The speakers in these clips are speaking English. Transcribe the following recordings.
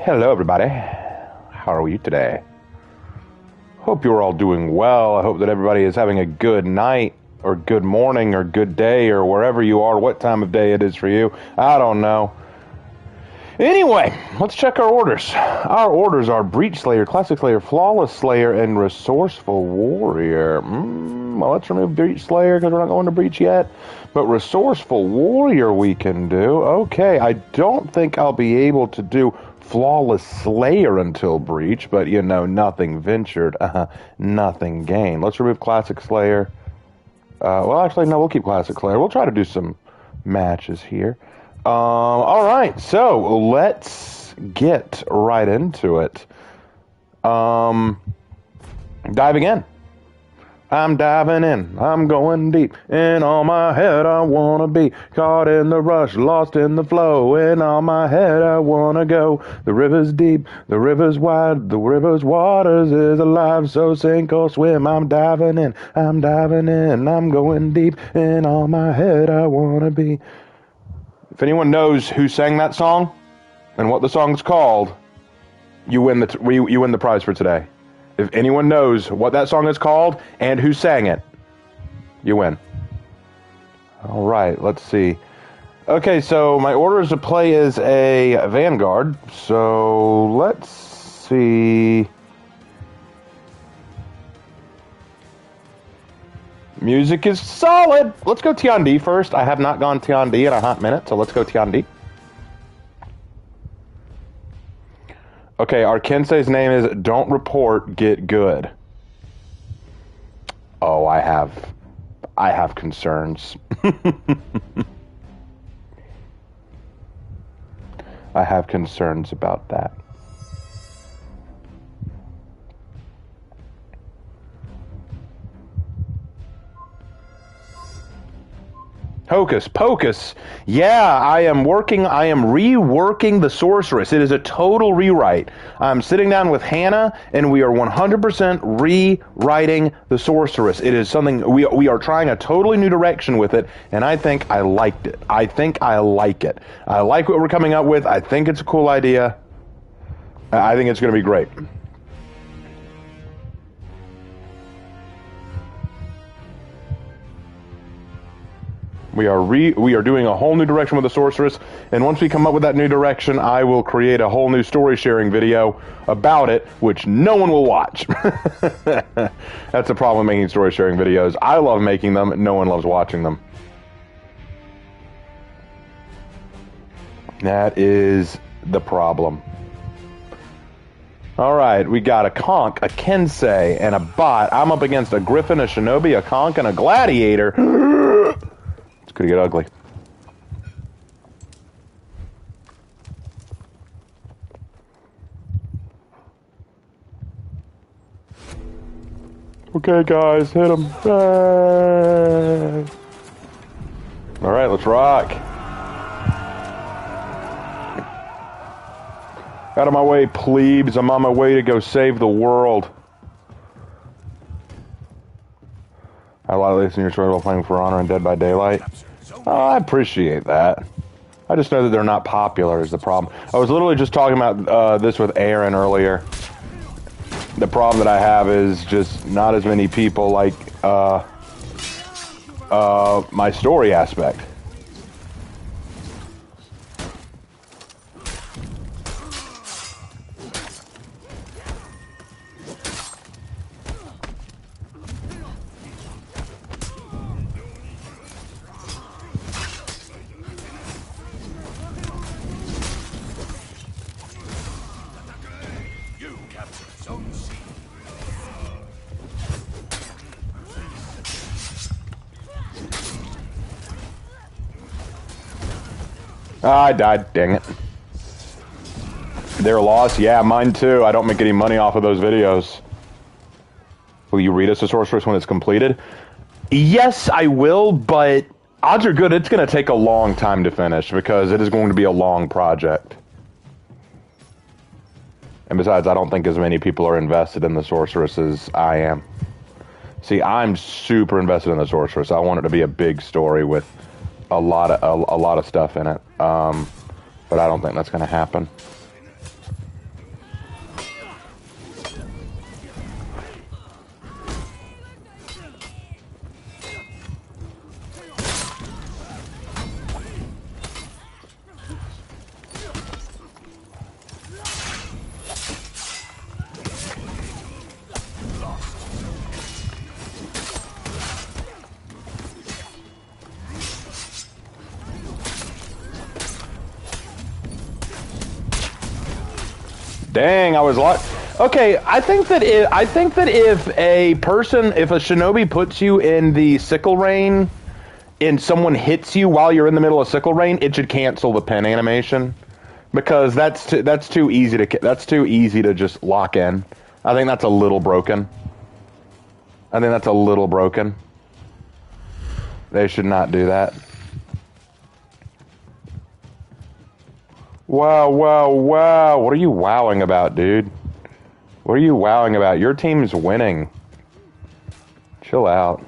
Hello, everybody. How are you today? Hope you're all doing well. I hope that everybody is having a good night, or good morning, or good day, or wherever you are, what time of day it is for you. I don't know. Anyway, let's check our orders. Our orders are Breach Slayer, Classic Slayer, Flawless Slayer, and Resourceful Warrior. Well, let's remove Breach Slayer because we're not going to Breach yet. But Resourceful Warrior we can do. Okay, I don't think I'll be able to do Flawless Slayer until Breach, but you know, nothing ventured, nothing gained. Let's remove Classic Slayer. Well, actually, no, we'll keep Classic Slayer. We'll try to do some matches here. All right, so let's get right into it. Diving in. I'm diving in, I'm going deep. In all my head I wanna be. Caught in the rush, lost in the flow. In all my head I wanna go. The river's deep, the river's wide, the river's waters is alive. So sink or swim, I'm diving in, I'm going deep. In all my head I wanna be. If anyone knows who sang that song and what the song's called, you win the prize for today. If anyone knows what that song is called and who sang it, you win. All right, let's see. Okay, so my order to play is a Vanguard. So let's see. Music is solid. Let's go Tiandi first. I have not gone Tiandi in a hot minute, so let's go Tiandi. Okay, our Kensei's name is Don't Report, Get Good. Oh, I have concerns. I have concerns about that. Hocus Pocus. Yeah, I am reworking the Sorceress. It is a total rewrite. I'm sitting down with Hannah, and we are 100% rewriting the Sorceress. It is something, we are trying a totally new direction with it, and I think I liked it. I think I like it. I like what we're coming up with. I think it's a cool idea. I think it's going to be great. We are doing a whole new direction with the Sorceress, and once we come up with that new direction, I will create a whole new story sharing video about it, which no one will watch. That's the problem with making story sharing videos. I love making them, no one loves watching them. That is the problem. Alright, we got a Conch, a Kensei, and a bot. I'm up against a Griffin, a Shinobi, a Conch, and a Gladiator. It's gonna get ugly. Okay, guys, hit him. All right, let's rock. Out of my way, plebes. I'm on my way to go save the world. I like listening to your story while playing For Honor and Dead by Daylight. Oh, I appreciate that. I just know that they're not popular is the problem. I was literally just talking about this with Aaron earlier. The problem that I have is just not as many people like my story aspect. I died, dang it. Their loss? Yeah, mine too. I don't make any money off of those videos. Will you read us the Sorceress when it's completed? Yes, I will, but odds are good it's going to take a long time to finish because it is going to be a long project. And besides, I don't think as many people are invested in the Sorceress as I am. See, I'm super invested in the Sorceress. I want it to be a big story with a lot of stuff in it. But I don't think that's going to happen. Dang, I was locked. Okay, I think that if a shinobi puts you in the sickle rain and someone hits you while you're in the middle of sickle rain, it should cancel the pen animation because that's too easy to just lock in. I think that's a little broken. They should not do that. Wow, wow, wow. What are you wowing about, dude? What are you wowing about? Your team's winning. Chill out.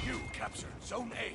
You captured Zone A.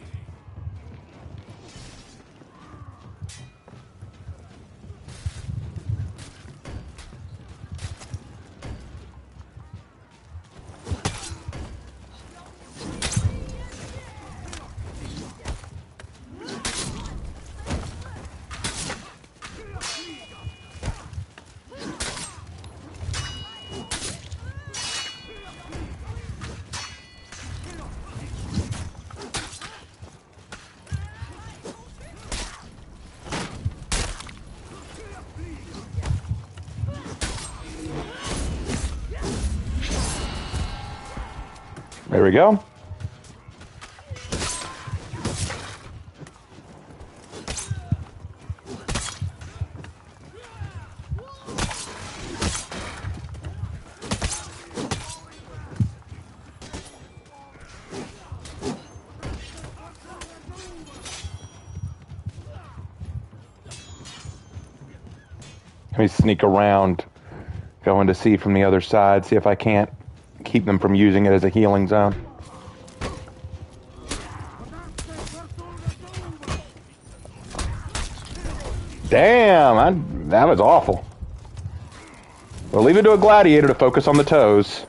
There we go. Let me sneak around, going to see from the other side, see if I can't keep them from using it as a healing zone. Damn, that was awful. We'll leave it to a gladiator to focus on the toes.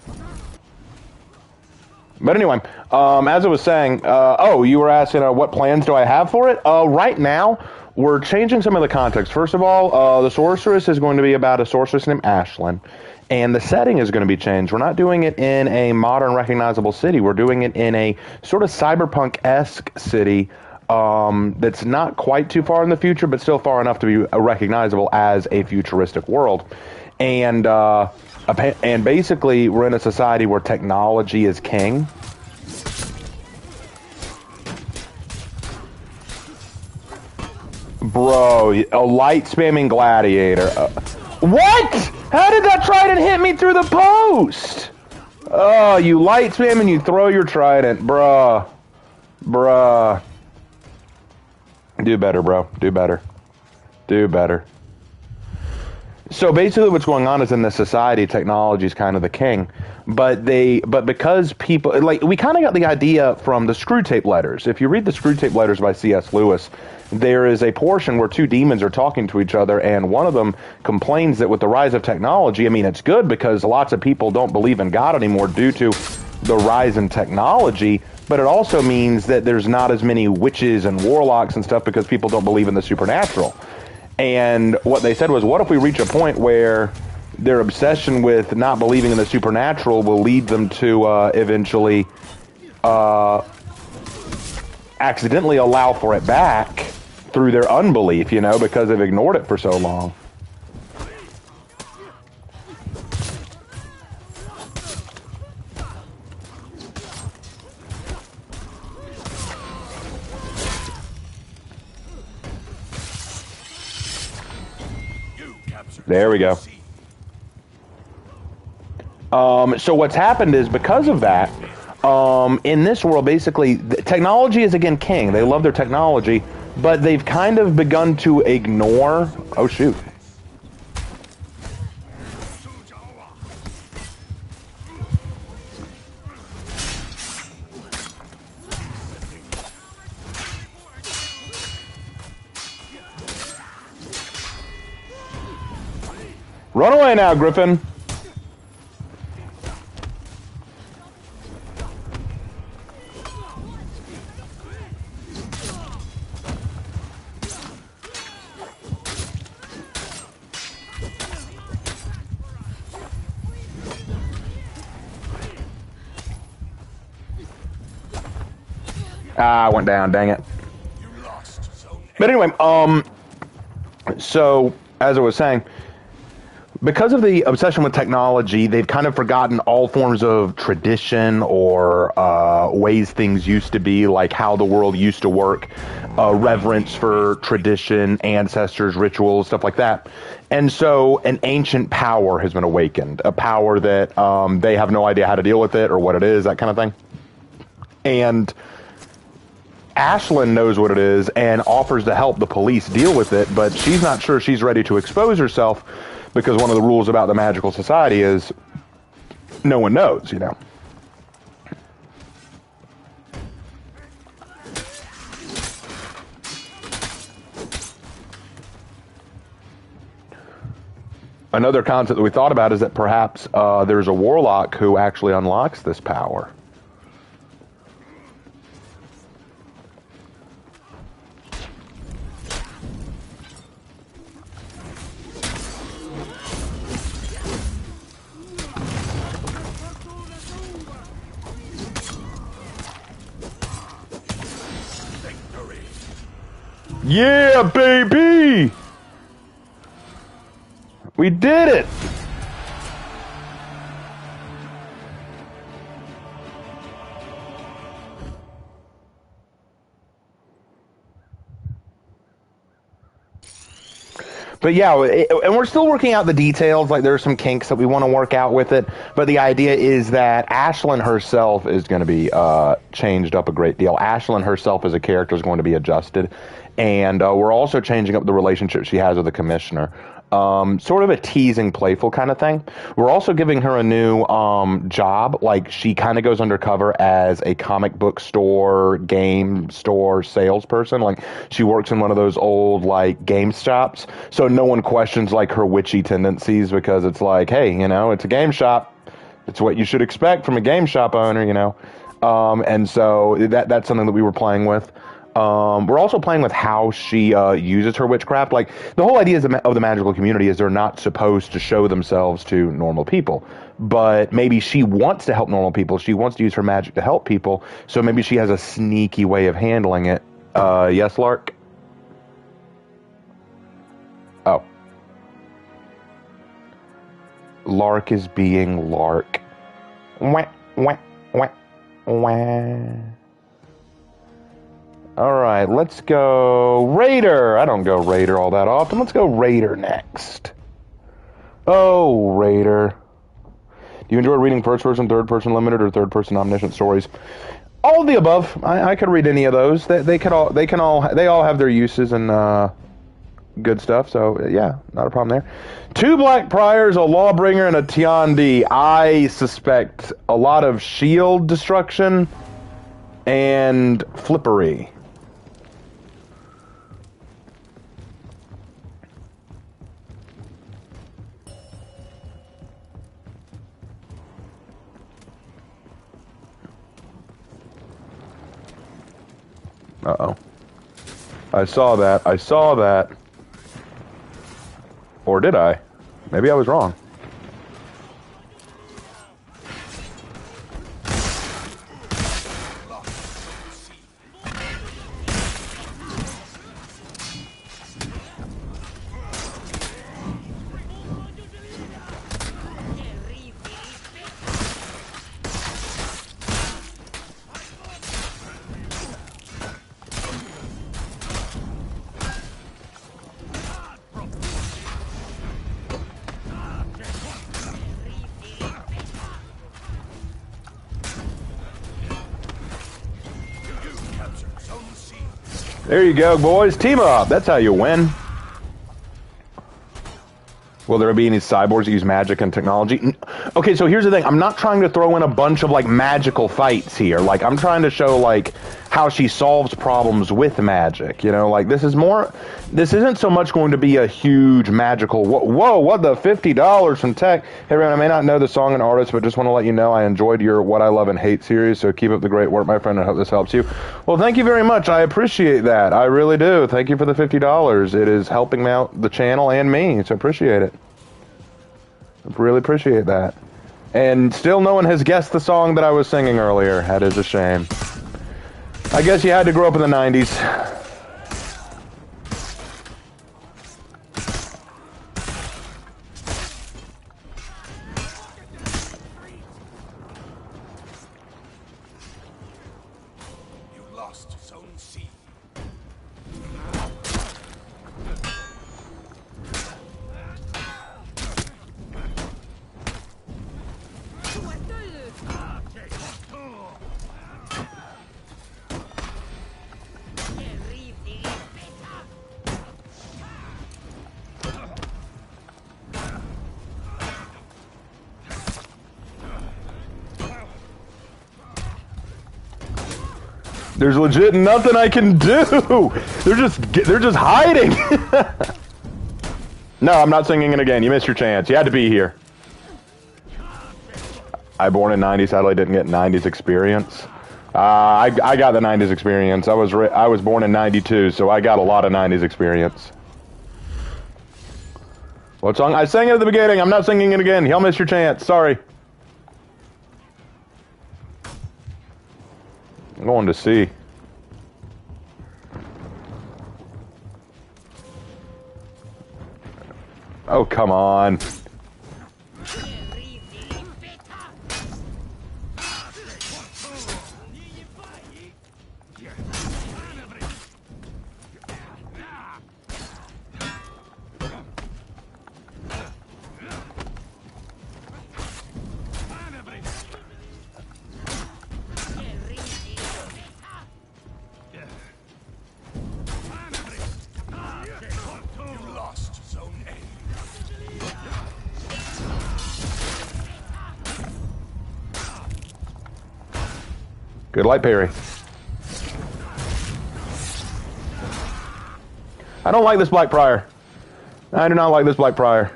But anyway, as I was saying, you were asking what plans do I have for it? Right now, we're changing some of the context. First of all, the Sorceress is going to be about a sorceress named Ashlyn. And the setting is going to be changed. We're not doing it in a modern, recognizable city. We're doing it in a sort of cyberpunk-esque city that's not quite too far in the future, but still far enough to be recognizable as a futuristic world. And basically, we're in a society where technology is king. Bro, a light spamming gladiator. What? How did that trident hit me through the post? Oh, you light spam and you throw your trident. Bruh. Do better, bro. Do better. So basically what's going on is in this society, technology is kind of the king. But because people, like, we kind of got the idea from the Screw Tape Letters. If you read the Screw Tape Letters by C.S. Lewis, there is a portion where two demons are talking to each other, and one of them complains that with the rise of technology, I mean, it's good because lots of people don't believe in God anymore due to the rise in technology, but it also means that there's not as many witches and warlocks and stuff because people don't believe in the supernatural. And what they said was, what if we reach a point where their obsession with not believing in the supernatural will lead them to eventually accidentally allow for it back through their unbelief, you know, because they've ignored it for so long. There we go. So what's happened is because of that, in this world, basically, technology is again king. They love their technology, but they've kind of begun to ignore... Oh, shoot. Run away now, Griffin. Ah, I went down, dang it. But anyway, so as I was saying, because of the obsession with technology, they've kind of forgotten all forms of tradition or ways things used to be, like how the world used to work, reverence for tradition, ancestors, rituals, stuff like that. And so an ancient power has been awakened, a power that they have no idea how to deal with it or what it is, that kind of thing. And Ashlyn knows what it is and offers to help the police deal with it, but she's not sure she's ready to expose herself, because one of the rules about the magical society is no one knows, you know. Another concept that we thought about is that perhaps there's a warlock who actually unlocks this power. Yeah, baby! We did it! But yeah, and we're still working out the details. Like, there are some kinks that we want to work out with it. But the idea is that Ashlyn herself is going to be changed up a great deal. Ashlyn herself as a character is going to be adjusted. And we're also changing up the relationship she has with the commissioner. Sort of a teasing, playful kind of thing. We're also giving her a new job. Like, she kind of goes undercover as a comic book store, game store salesperson. Like, she works in one of those old, like, game shops. So no one questions, like, her witchy tendencies, because it's like, hey, you know, it's a game shop. It's what you should expect from a game shop owner, you know. And so that's something that we were playing with. We're also playing with how she uses her witchcraft. Like, the whole idea of the magical community is they're not supposed to show themselves to normal people. But maybe she wants to help normal people. She wants to use her magic to help people. So maybe she has a sneaky way of handling it. Yes, Lark? Oh. Lark is being Lark. Wah, wah, wah, wah. All right, let's go Raider. I don't go Raider all that often. Let's go Raider next. Oh, Raider. Do you enjoy reading first-person, third-person limited, or third-person omniscient stories? All of the above. I could read any of those. They all have their uses and good stuff. So yeah, not a problem there. 2 Black Priors, a Lawbringer, and a Tiandi. I suspect a lot of shield destruction and flippery. Uh-oh. I saw that. Or did I? Maybe I was wrong. There you go, boys. Team up. That's how you win. Will there be any cyborgs that use magic and technology? Okay, so here's the thing. I'm not trying to throw in a bunch of, like, magical fights here. Like, I'm trying to show, like, how she solves problems with magic. You know, like, this isn't so much going to be a huge magical, whoa, what the $50 from tech? Hey, everyone, I may not know the song and artist, but just want to let you know I enjoyed your What I Love and Hate series, so keep up the great work, my friend. I hope this helps you. Well, thank you very much. I appreciate that. I really do. Thank you for the $50. It is helping out the channel and me, so I appreciate it. I really appreciate that. And still no one has guessed the song that I was singing earlier. That is a shame. I guess you had to grow up in the 90s. Zone C. There's legit nothing I can do. They're just hiding. No, I'm not singing it again. You missed your chance. You had to be here. I born in '90s. Sadly, didn't get '90s experience. I got the '90s experience. I was born in '92, so I got a lot of '90s experience. What song? I sang it at the beginning. I'm not singing it again. Y'all missed your chance. Sorry. I'm going to see. Oh, come on. Good light parry. I don't like this Black Prior. I do not like this Black Prior.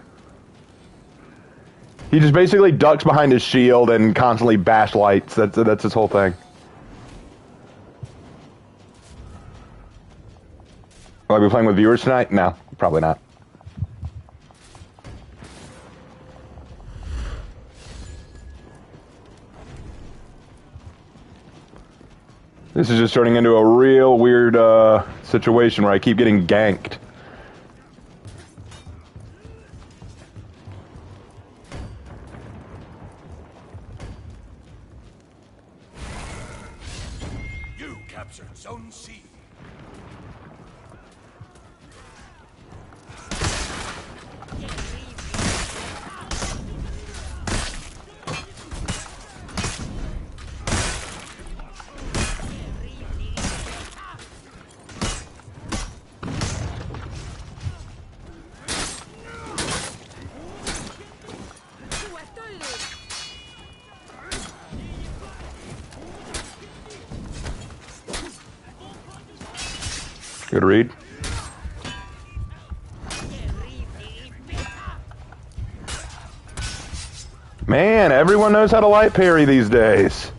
He just basically ducks behind his shield and constantly bash lights. That's his whole thing. Will I be playing with viewers tonight? No, probably not. This is just turning into a real weird situation where I keep getting ganked. You captured Zone C. Good read. Man, everyone knows how to light parry these days.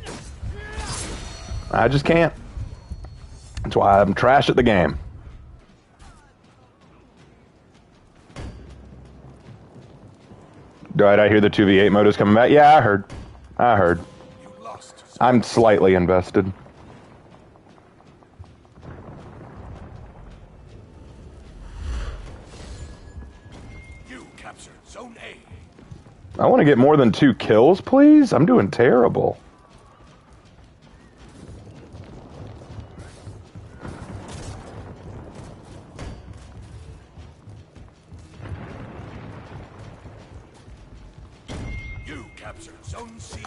I just can't. That's why I'm trash at the game. Did I hear the 2v8 mode is coming back? Yeah, I heard. You lost. I'm slightly invested. You captured Zone A. I want to get more than 2 kills, please. I'm doing terrible. You captured Zone C.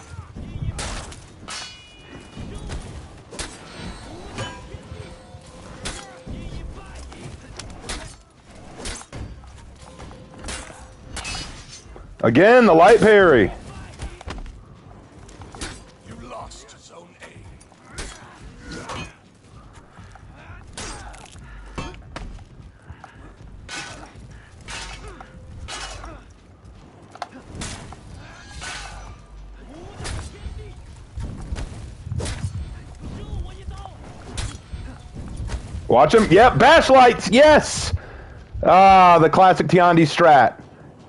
Again, the light parry. You lost Zone A. Watch him. Yep, bash lights. Yes. Ah, the classic Tiandi strat.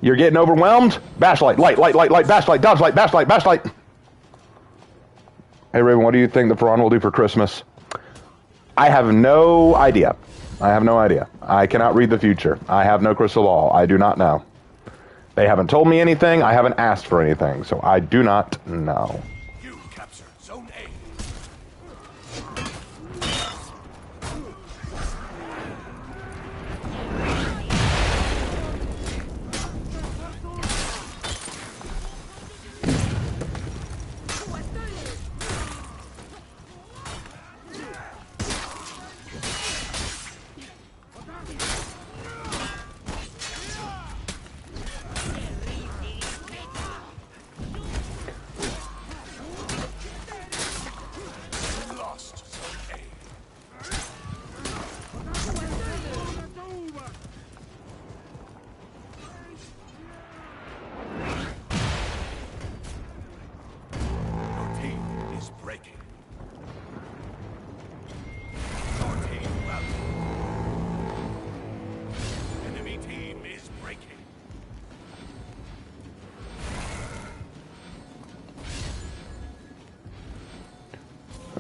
You're getting overwhelmed? Bash light, light, bash light, dodge light, bash light, bash light. Hey, Raven, what do you think the Pharaoh will do for Christmas? I have no idea. I cannot read the future. I have no crystal ball. I do not know. They haven't told me anything. I haven't asked for anything, so I do not know. You captured Zone A.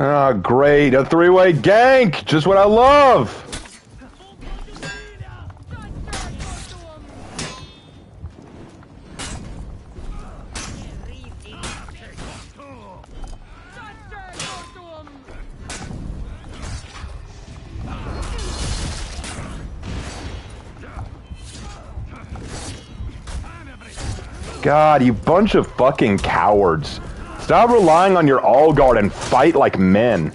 Ah, great. A three-way gank. Just what I love. God, you bunch of fucking cowards. Stop relying on your all guard and fight like men.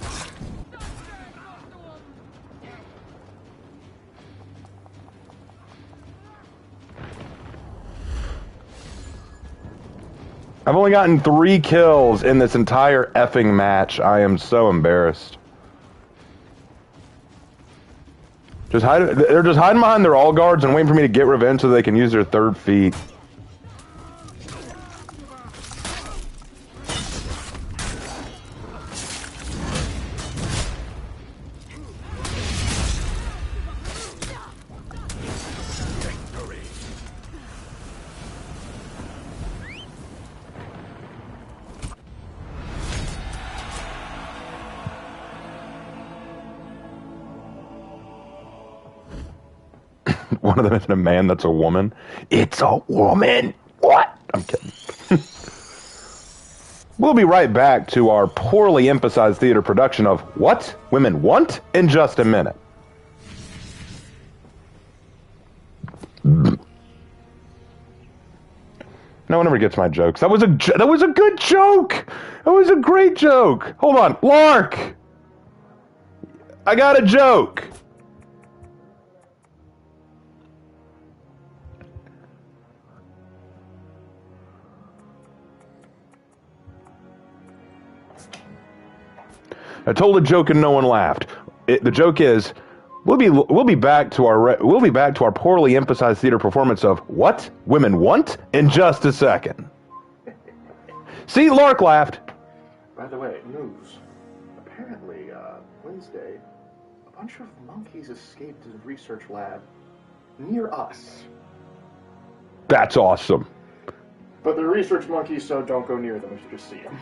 I've only gotten 3 kills in this entire effing match. I am so embarrassed. They're just hiding behind their all guards and waiting for me to get revenge so they can use their third feet. One of them isn't a man, that's a woman. It's a woman! What? I'm kidding. We'll be right back to our poorly emphasized theater production of What Women Want in just a minute. No one ever gets my jokes. That was a good joke! That was a great joke! Hold on, Lark! I got a joke! I told a joke and no one laughed. The joke is, we'll be back to our poorly emphasized theater performance of What Women Want in just a second. See, Lark laughed. By the way, news. Apparently, Wednesday, a bunch of monkeys escaped a research lab near us. That's awesome. But they're research monkeys, so don't go near them if you just see them.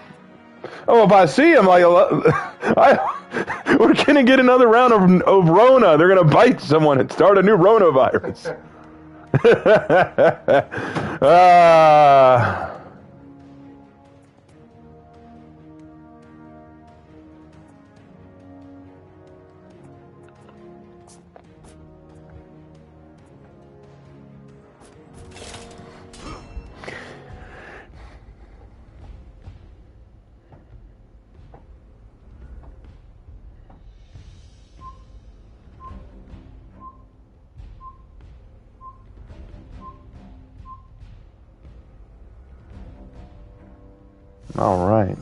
Oh, if I see him, we're gonna get another round of Rona. They're gonna bite someone and start a new Rona virus. All right.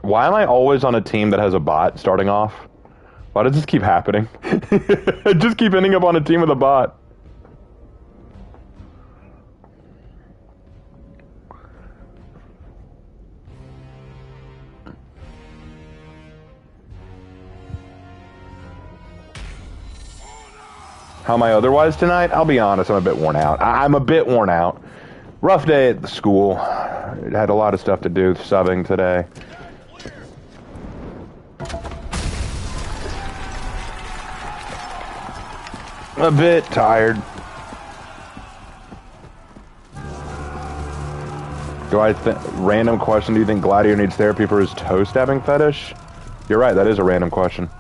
Why am I always on a team that has a bot starting off? Why does this keep happening? I just keep ending up on a team with a bot. How am I otherwise tonight? I'll be honest, I'm a bit worn out. I'm a bit worn out. Rough day at the school. It had a lot of stuff to do, subbing today. A bit tired. Random question, do you think Gladiator needs therapy for his toe stabbing fetish? You're right, that is a random question.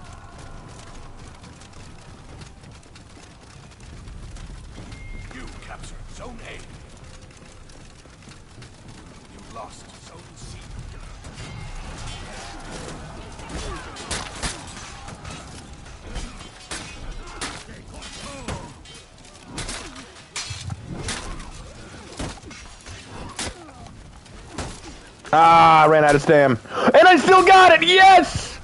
Ah, I ran out of stam. And I still got it! Yes!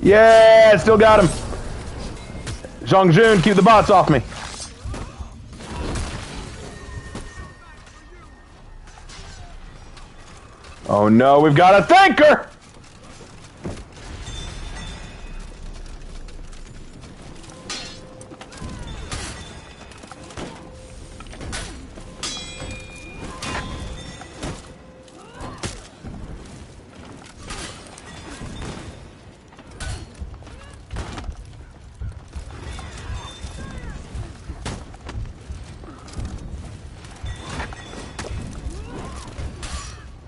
Yeah, still got him. Zhongjun, keep the bots off me. Oh no, we've got a thinker!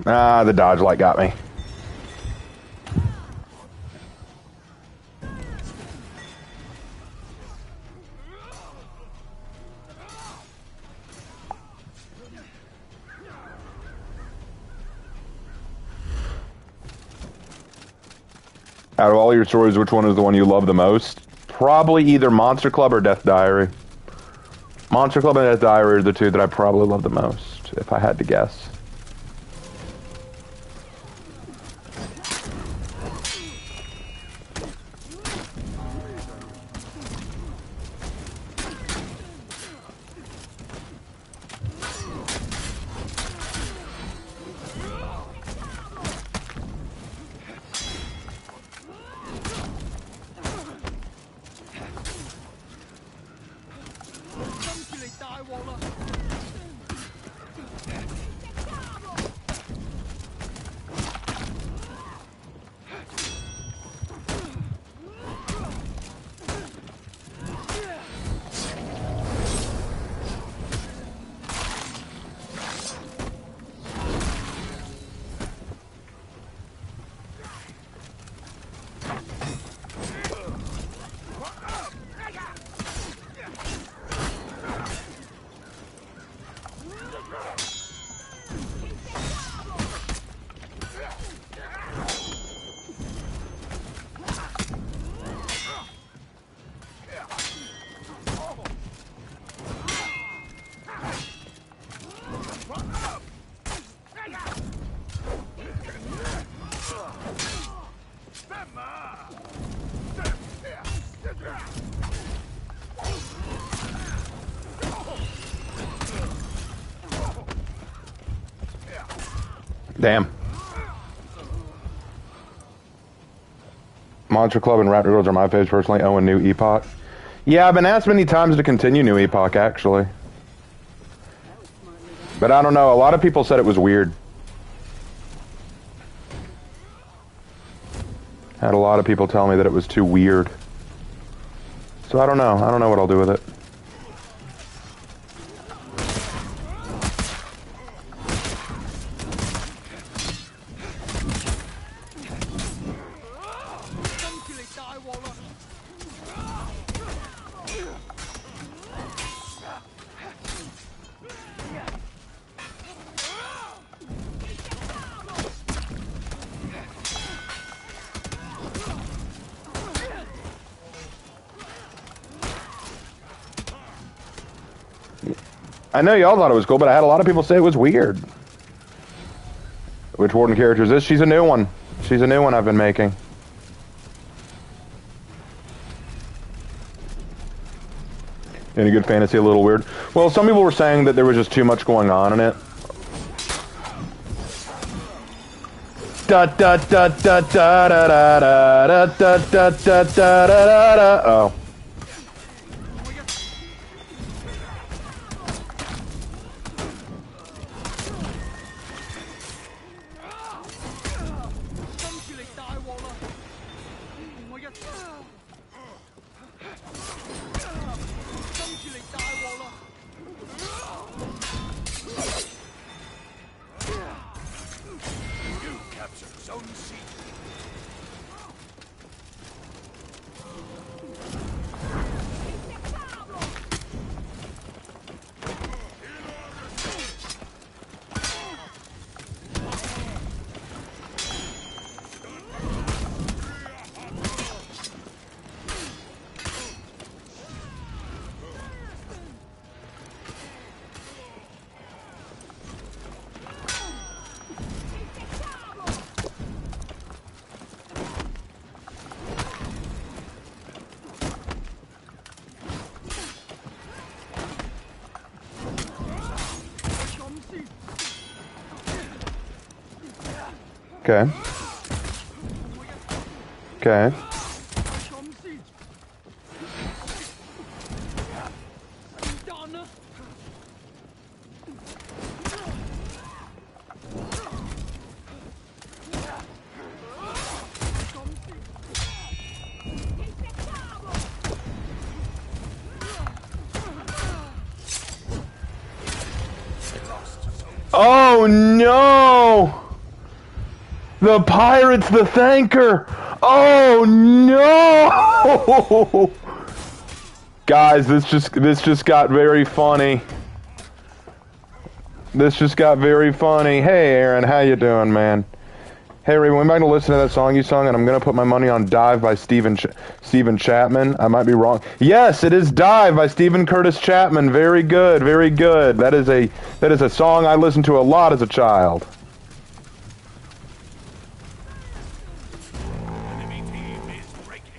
Ah, the dodge light got me. Out of all your stories, which one is the one you love the most? Probably either Monster Club or Death Diary. Monster Club and Death Diary are the two that I probably love the most, if I had to guess. Damn. Monster Club and Raptor Girls are my faves personally. Oh, and New Epoch. Yeah, I've been asked many times to continue New Epoch, actually. But I don't know. A lot of people said it was weird. Had a lot of people tell me that it was too weird. So I don't know. I don't know what I'll do with it. I know y'all thought it was cool, but I had a lot of people say it was weird. Which Warden character is this? She's a new one. She's a new one I've been making. Any good fantasy, a little weird? Well, some people were saying that there was just too much going on in it. Da da da da da da da da da da da da da da. Oh. Okay. Okay. Oh no! The pirate's the thanker! Oh no! Guys, this just got very funny. This just got very funny. Hey Aaron, how you doing, man? Hey Ray, we might listen to that song you sung, and I'm gonna put my money on Dive by Stephen Chapman. I might be wrong. Yes, it is Dive by Stephen Curtis Chapman. Very good, very good. That is a song I listened to a lot as a child. Enemy team is breaking.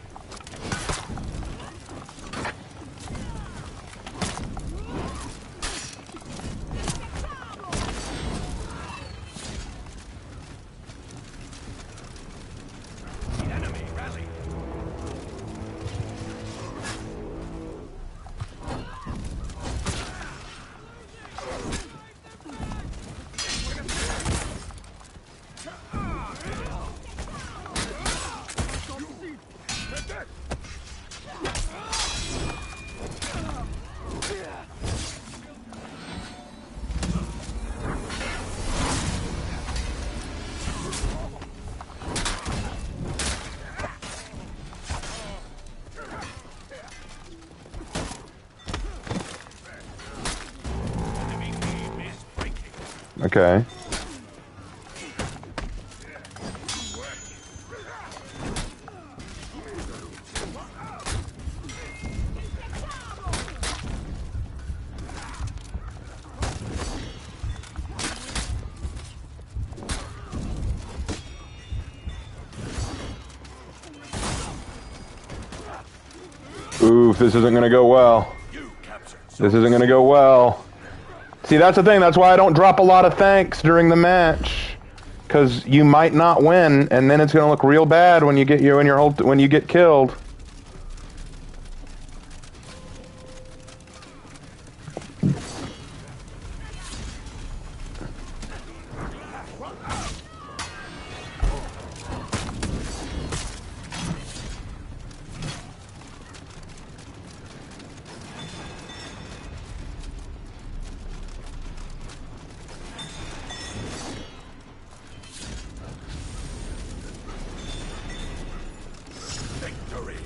The enemy rally. Enemy team is breaking. Okay. Oof, this isn't gonna go well. You captured This isn't gonna go well. See, that's the thing. That's why I don't drop a lot of thanks during the match, because you might not win, and then it's gonna look real bad when you get when you get killed. victory.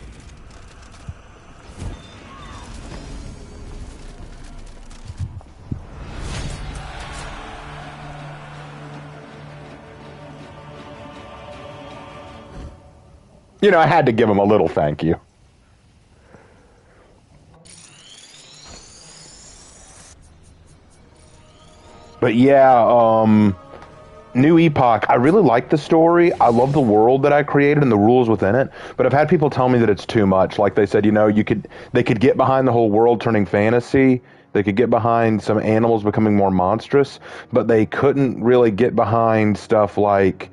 You know, I had to give him a little thank you. But yeah, New Epoch, I really like the story. I love the world that I created and the rules within it. But I've had people tell me that it's too much. Like they said, you know, they could get behind the whole world turning fantasy. They could get behind some animals becoming more monstrous, but they couldn't really get behind stuff like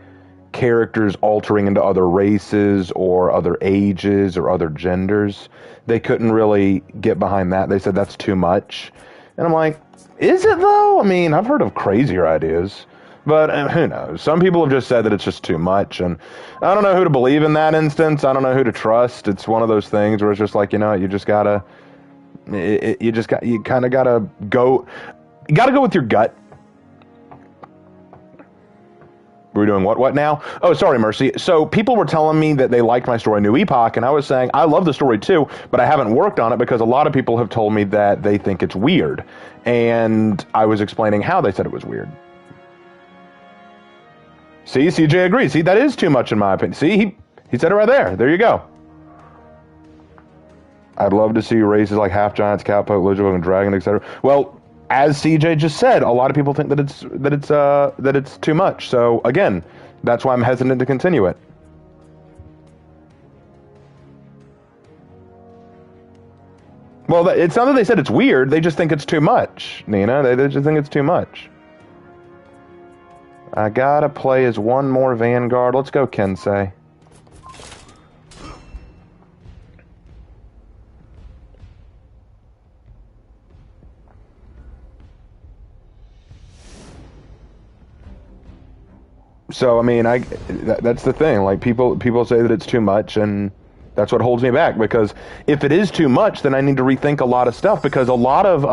characters altering into other races or other ages or other genders. They couldn't really get behind that. They said that's too much. And I'm like, is it though? I mean, I've heard of crazier ideas. But who knows? Some people have just said that it's just too much, and I don't know who to believe in that instance. I don't know who to trust. It's one of those things where it's just like, you know, you just gotta, you kind of gotta go, you gotta go with your gut. We're doing what now? Oh, sorry, Mercy. So people were telling me that they liked my story, New Epoch, and I was saying, I love the story too, but I haven't worked on it because a lot of people have told me that they think it's weird. And I was explaining how they said it was weird. See, CJ agrees. See, that is too much in my opinion. See, he said it right there. There you go. I'd love to see races like half giants, cowpoke, lizard, and dragon, etc. Well, as CJ just said, a lot of people think that it's too much. So again, that's why I'm hesitant to continue it. Well, it's not that they said it's weird. They just think it's too much, Nina. They just think it's too much. I gotta play as one more Vanguard. Let's go, Kensei. So, I mean, that's the thing. Like, people say that it's too much, and that's what holds me back. Because if it is too much, then I need to rethink a lot of stuff. Because a lot of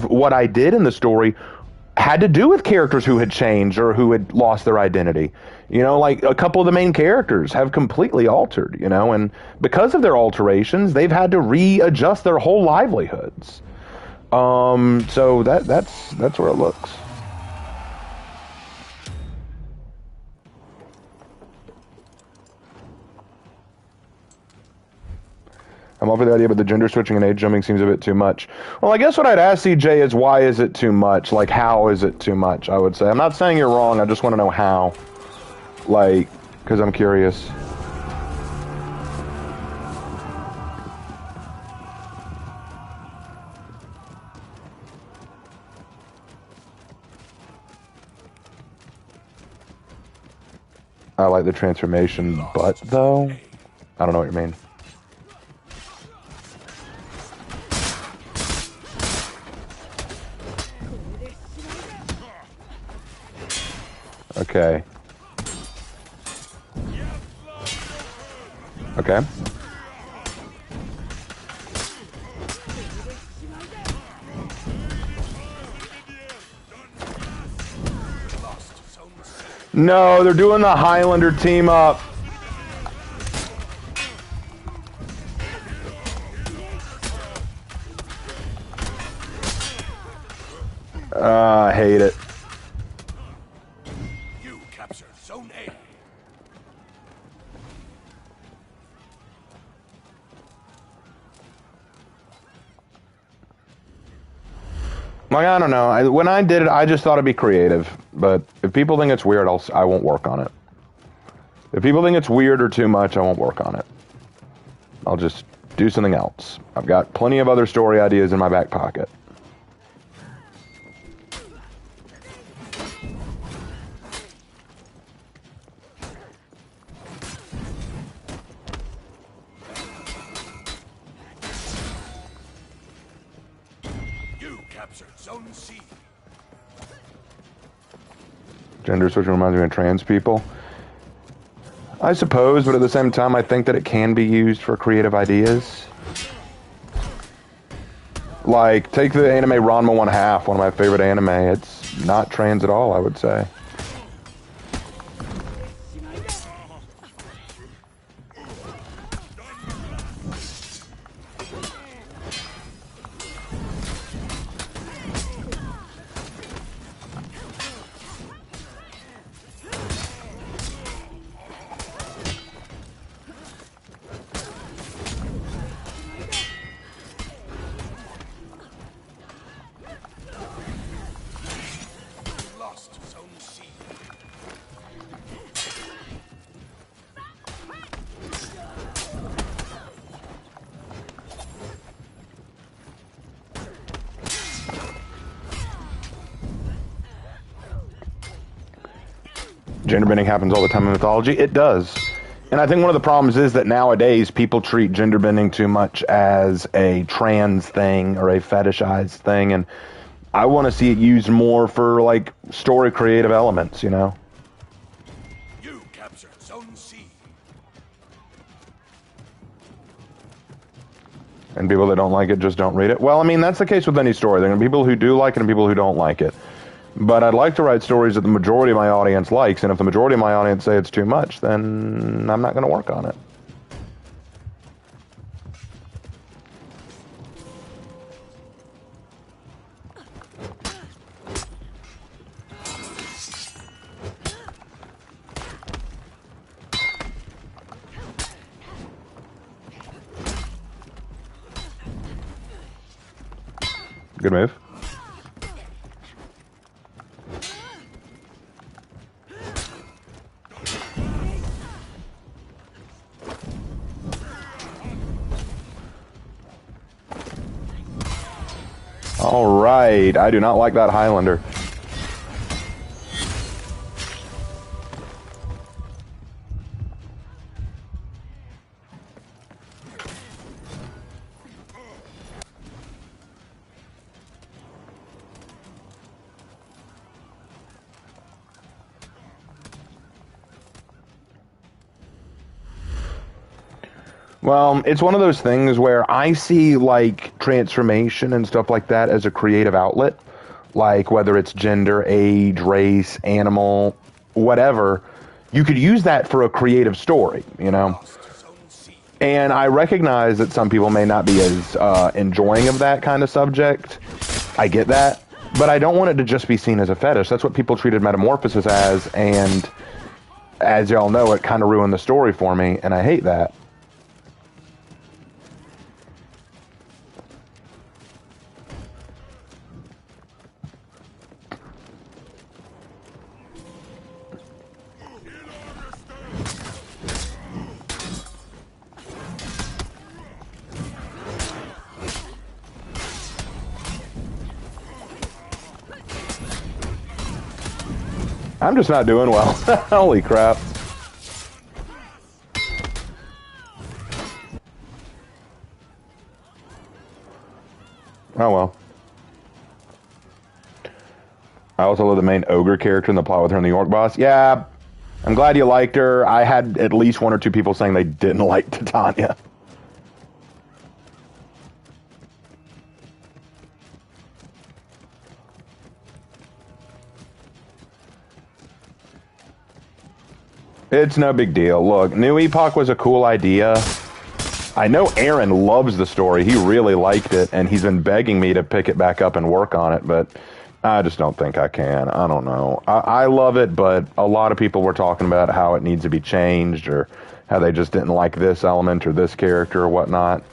what I did in the story had to do with characters who had changed or who had lost their identity. You know, like a couple of the main characters have completely altered. You know, and because of their alterations, they've had to readjust their whole livelihoods. So that's where it looks. I'm all for the idea, but the gender switching and age jumping seems a bit too much. Well, I guess what I'd ask CJ is, why is it too much? Like, how is it too much, I would say. I'm not saying you're wrong, I just want to know how. Like, because I'm curious. I like the transformation, but, though, I don't know what you mean. Okay. Okay. No, they're doing the Highlander team up. I hate it. You captured Zone A. Like, I don't know. When I did it, I just thought it'd be creative. But if people think it's weird, I won't work on it. If people think it's weird or too much, I won't work on it. I'll just do something else. I've got plenty of other story ideas in my back pocket. Zone C. Gender switching reminds me of trans people. I suppose, but at the same time, I think that it can be used for creative ideas. Like, take the anime Ranma 1/2, one of my favorite anime. It's not trans at all, I would say. Gender bending happens all the time in mythology. It does. And I think one of the problems is that nowadays people treat gender bending too much as a trans thing or a fetishized thing, and I want to see it used more for, like, story creative elements, you know? You captured Zone C. And people that don't like it just don't read it. Well, I mean, that's the case with any story. There are people who do like it and people who don't like it. But I'd like to write stories that the majority of my audience likes, and if the majority of my audience say it's too much, then I'm not going to work on it. Good move. All right, I do not like that Highlander. Well, it's one of those things where I see like transformation and stuff like that as a creative outlet, like whether it's gender, age, race, animal, whatever. You could use that for a creative story, you know? And I recognize that some people may not be as enjoying of that kind of subject. I get that. But I don't want it to just be seen as a fetish. That's what people treated Metamorphosis as, and as y'all know, it kind of ruined the story for me, and I hate that. I'm just not doing well. Holy crap. Oh well. I also love the main ogre character in the plot with her and the orc boss. Yeah, I'm glad you liked her. I had at least one or two people saying they didn't like Titania. It's no big deal. Look, New Epoch was a cool idea. I know Aaron loves the story. He really liked it, and he's been begging me to pick it back up and work on it, but I just don't think I can. I don't know. I love it, but a lot of people were talking about how it needs to be changed, or how they just didn't like this element or this character or whatnot.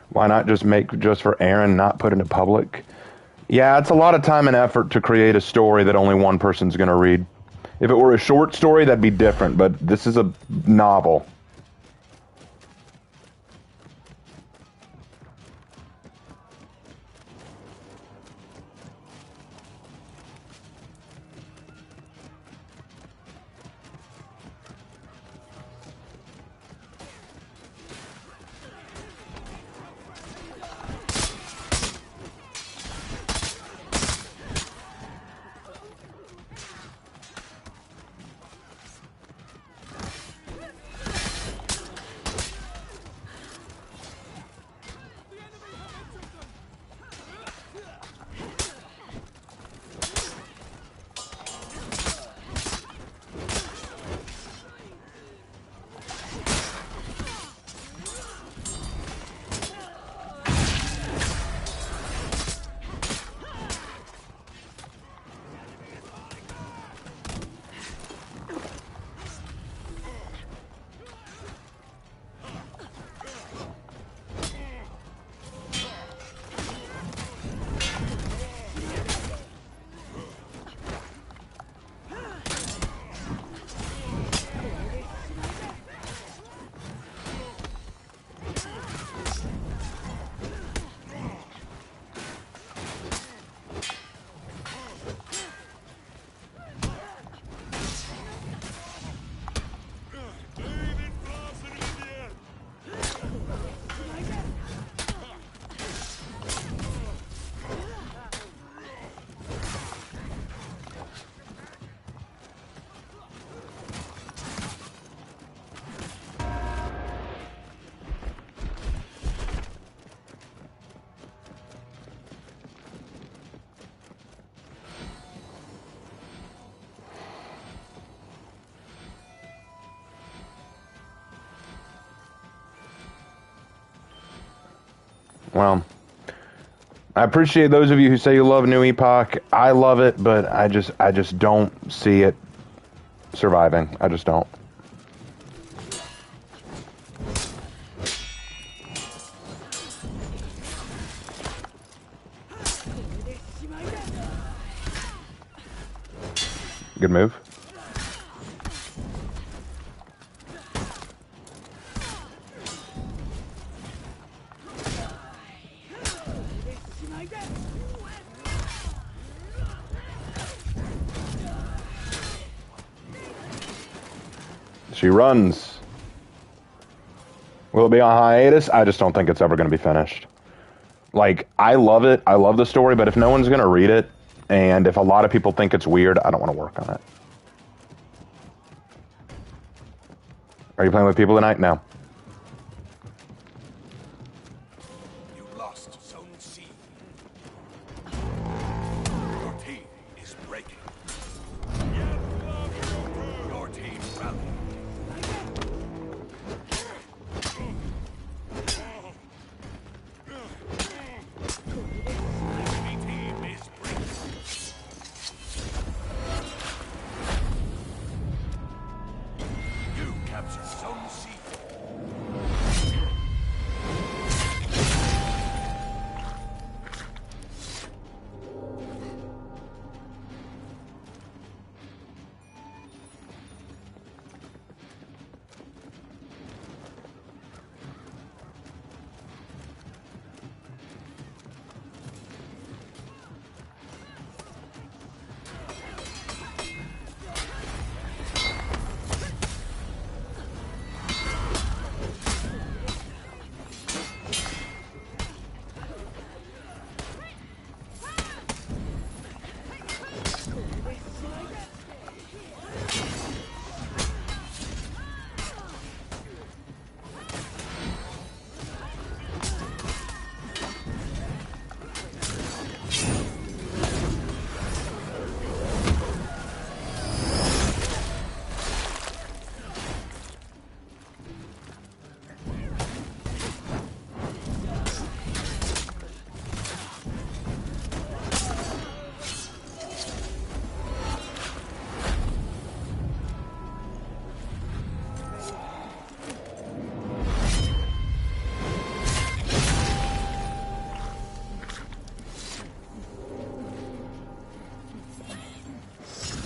Why not just make just for Aaron, not put into public? Yeah, it's a lot of time and effort to create a story that only one person's going to read. If it were a short story, that'd be different, but this is a novel. Well, I appreciate those of you who say you love New Epoch. I love it, but I just don't see it surviving. I just don't. Good move. She runs. Will it be on hiatus? I just don't think it's ever going to be finished. Like, I love it. I love the story, but if no one's going to read it, and if a lot of people think it's weird, I don't want to work on it. Are you playing with people tonight? No. You lost Zone C. Your team is breaking. Your team rallied. Enemy team is breaking. You captured Zone C.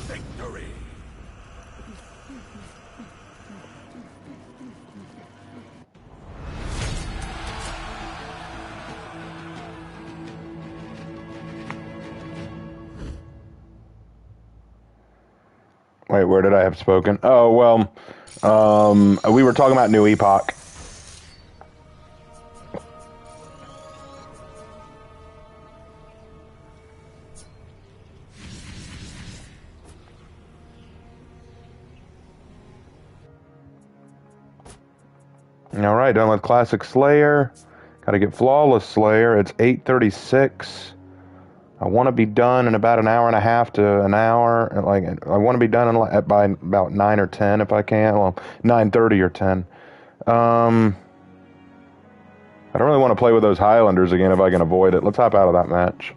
Victory! Wait, where did I have spoken? Oh, well, we were talking about New Epoch. All right, done with Classic Slayer. Got to get Flawless Slayer. It's 8:36. I want to be done in about an hour and a half to an hour. Like, I want to be done by about 9 or 10 if I can. Well, 9:30 or 10. I don't really want to play with those Highlanders again if I can avoid it. Let's hop out of that match.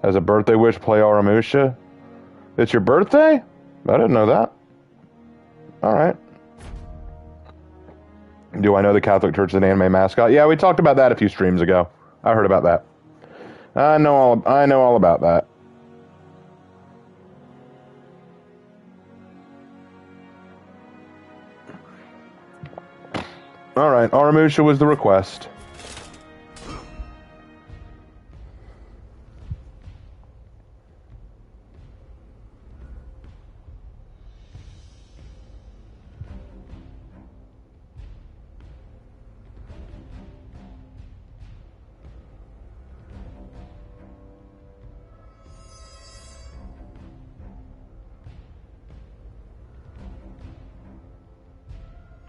As a birthday wish, play Aramusha. It's your birthday? I didn't know that. All right. Do I know the Catholic Church is an anime mascot? Yeah, we talked about that a few streams ago. I heard about that. I know all about that. All right, Aramusha was the request.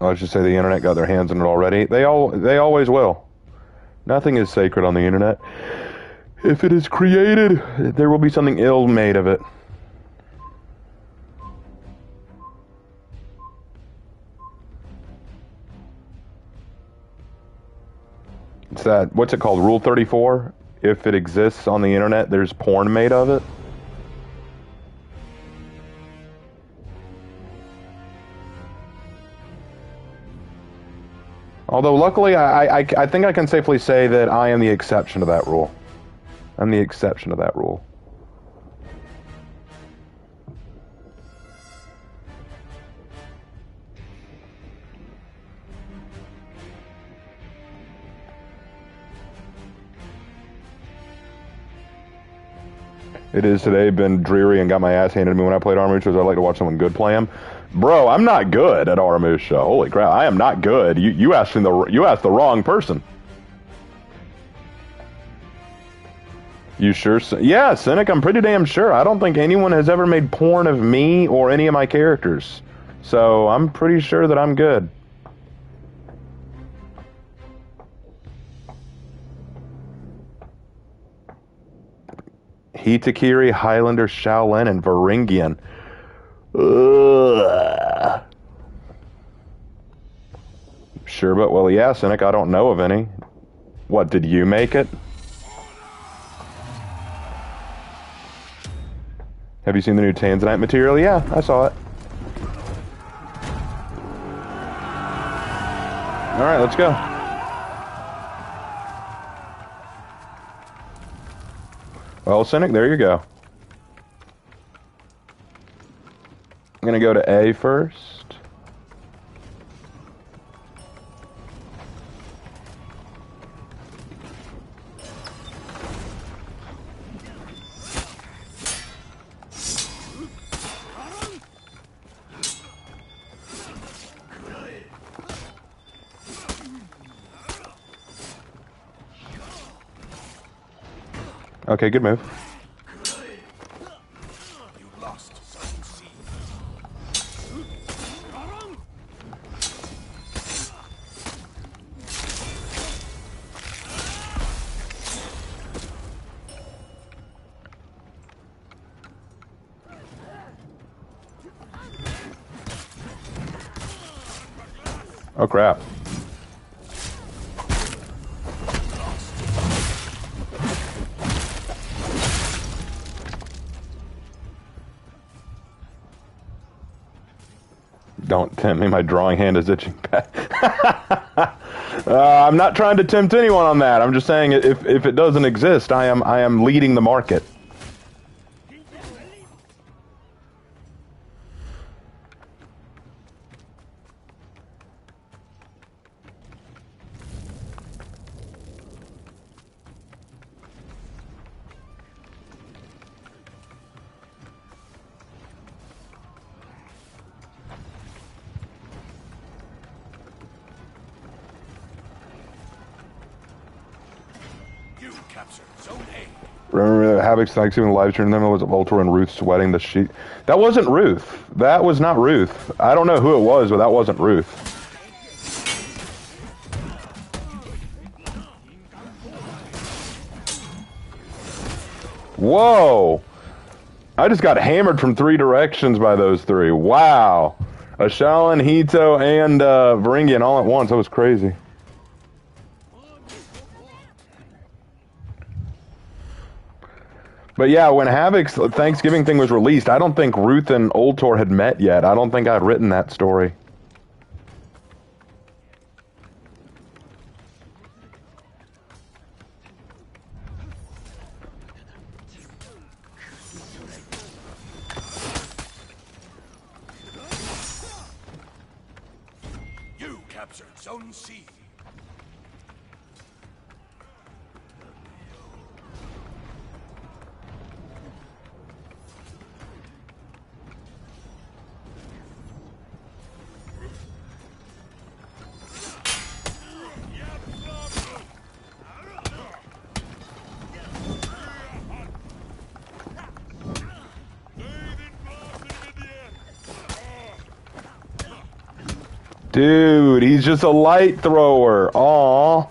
Let's just say the internet got their hands on it already. They always will. Nothing is sacred on the internet. If it is created, there will be something ill made of it. It's that, what's it called, Rule 34? If it exists on the internet, there's porn made of it. Although, luckily, I think I can safely say that I am the exception to that rule. I'm the exception to that rule. It is today. Been dreary and got my ass handed to me when I played Armored shows. I like to watch someone good play them. Bro, I'm not good at Armored show. Holy crap, I am not good. You asked the wrong person. You sure? Yeah, Cynic, I'm pretty damn sure. I don't think anyone has ever made porn of me or any of my characters. So I'm pretty sure that I'm good. Hitakiri, Highlander, Shaolin, and Varangian. Ugh. Sure, but well, yeah, Cynic, I don't know of any. What, did you make it? Have you seen the new Tanzanite material? Yeah, I saw it. Alright, let's go. Well, Cynic, there you go. I'm gonna go to A first. Okay, good move. You lost Zone C. Oh crap. Don't tempt me, my drawing hand is itching bad. I'm not trying to tempt anyone on that. I'm just saying if it doesn't exist, I am leading the market. You captured Zone A. Remember Havoc's Thanksgiving live stream? Then it was Voltor and Ruth sweating the sheet. That wasn't Ruth. That was not Ruth. I don't know who it was, but that wasn't Ruth. Whoa! I just got hammered from 3 directions by those 3. Wow! A Shaolin, Hito, and Varangian all at once. That was crazy. But yeah, when Havoc's Thanksgiving thing was released, I don't think Ruth and Ultor had met yet. I don't think I'd written that story. You captured Zone C. Dude, he's just a light thrower. Aww.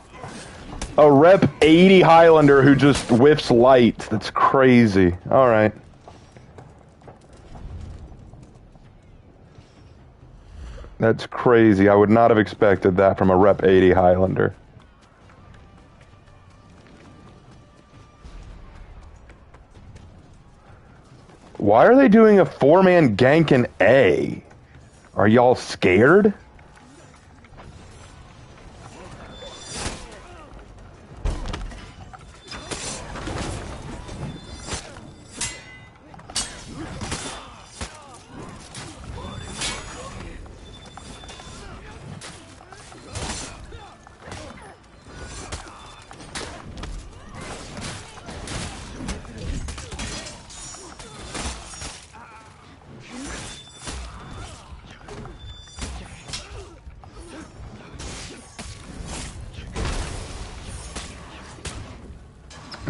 A rep 80 Highlander who just whiffs light. That's crazy. Alright. That's crazy. I would not have expected that from a rep 80 Highlander. Why are they doing a 4-man gank in A? Are y'all scared?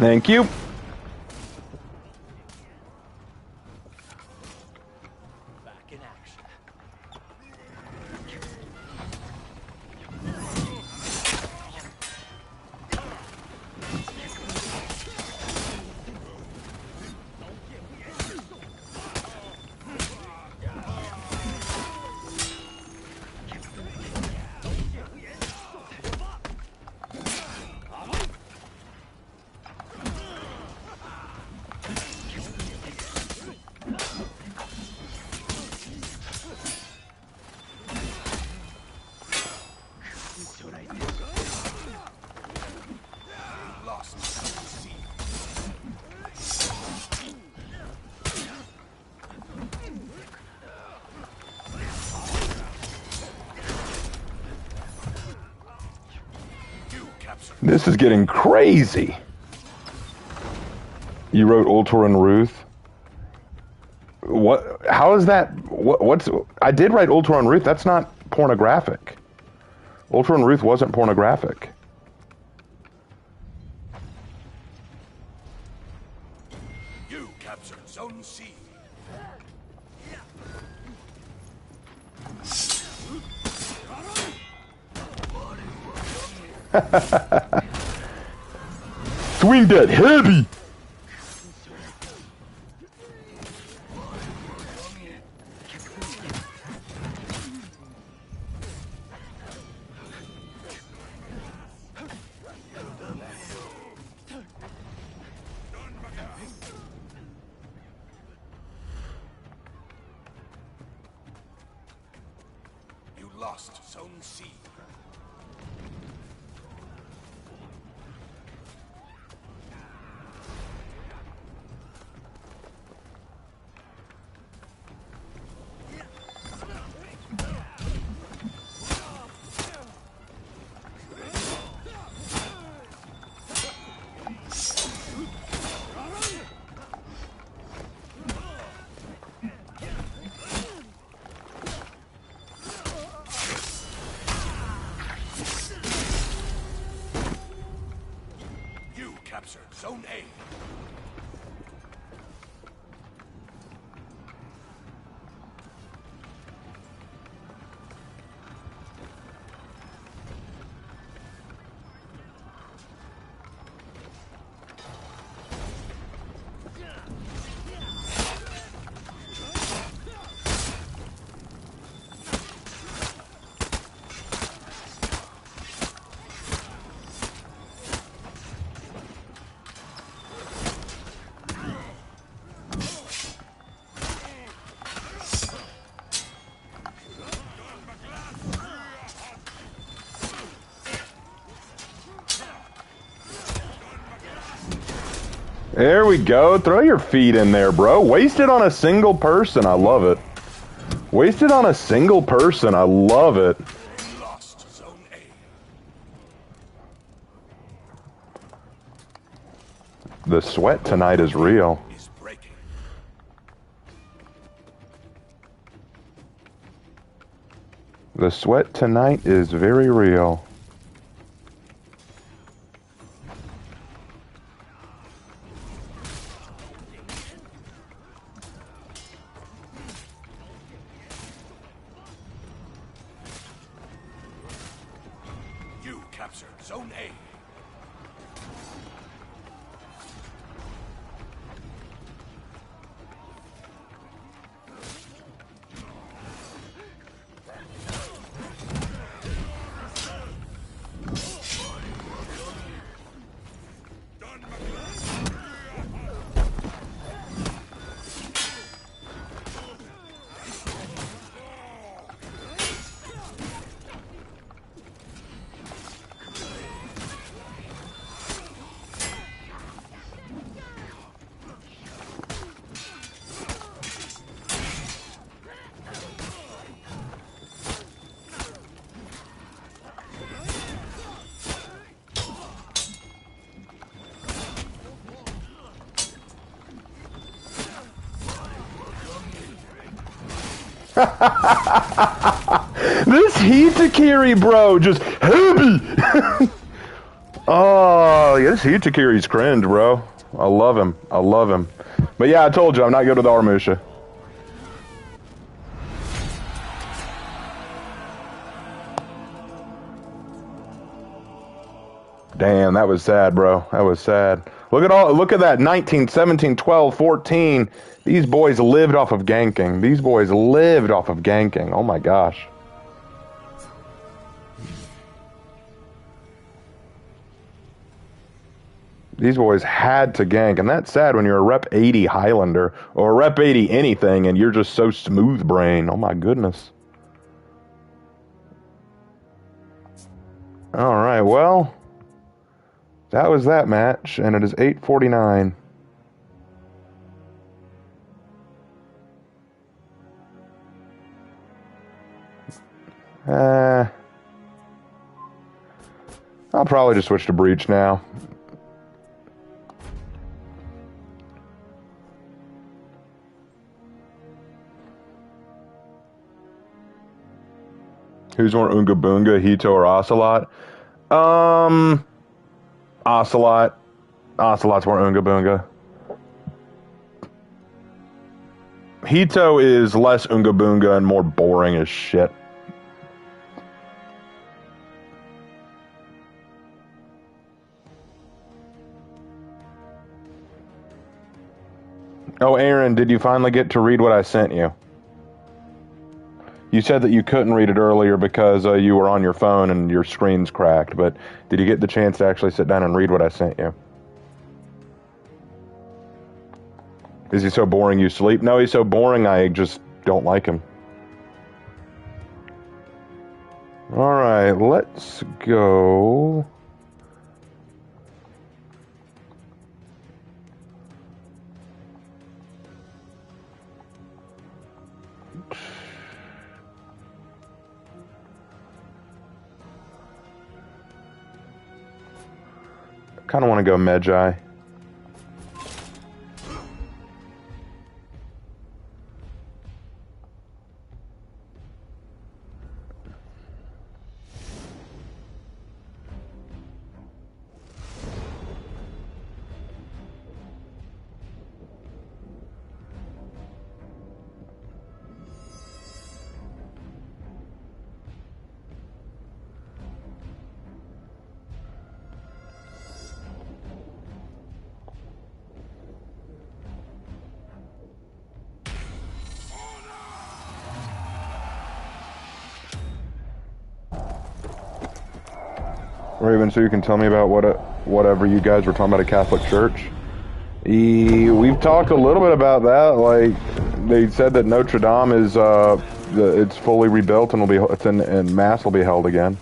Thank you. Back in action. This is getting crazy. You wrote Ultor and Ruth. What? How is that? What's? I did write Ultor and Ruth. That's not pornographic. Ultor and Ruth wasn't pornographic. You captured Zone C. Swing that heavy. You lost Zone C. Captured Zone A. There we go. Throw your feet in there, bro. Waste it on a single person. I love it. Waste it on a single person. I love it. Lost Zone A. The sweat tonight is real. Is breaking. The sweat tonight is very real. You captured Zone A. This Hitakiri, bro, just heavy. Oh, yeah, this Hitakiri's cringe, bro. I love him. I love him. But yeah, I told you, I'm not good with Armusha. Damn, that was sad, bro. That was sad. Look at that 19, 17, 12, 14. These boys lived off of ganking. These boys lived off of ganking. Oh my gosh. These boys had to gank, and that's sad when you're a rep 80 Highlander or a rep 80 anything and you're just so smooth brain. Oh my goodness. All right, well, that was that match, and it is 8:49. I'll probably just switch to Breach now. Who's more Unga Boonga, Hito, or Ocelot? Ocelot. Ocelot's more Unga Boonga. Hito is less Unga Boonga and more boring as shit. Oh, Aaron, did you finally get to read what I sent you? You said that you couldn't read it earlier because you were on your phone and your screen's cracked, but did you get the chance to actually sit down and read what I sent you? Is he so boring you sleep? No, he's so boring I just don't like him. Alright, let's go. Kind of want to go Magi. Raven, so you can tell me about whatever you guys were talking about at Catholic Church. We've talked a little bit about that. Like, they said that Notre Dame is it's fully rebuilt and and Mass will be held again.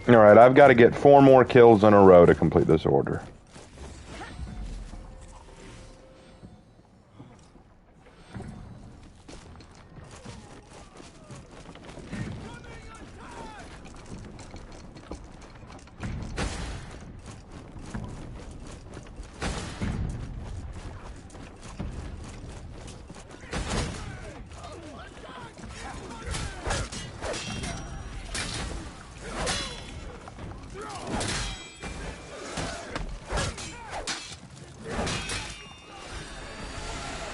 Alright, I've got to get 4 more kills in a row to complete this order.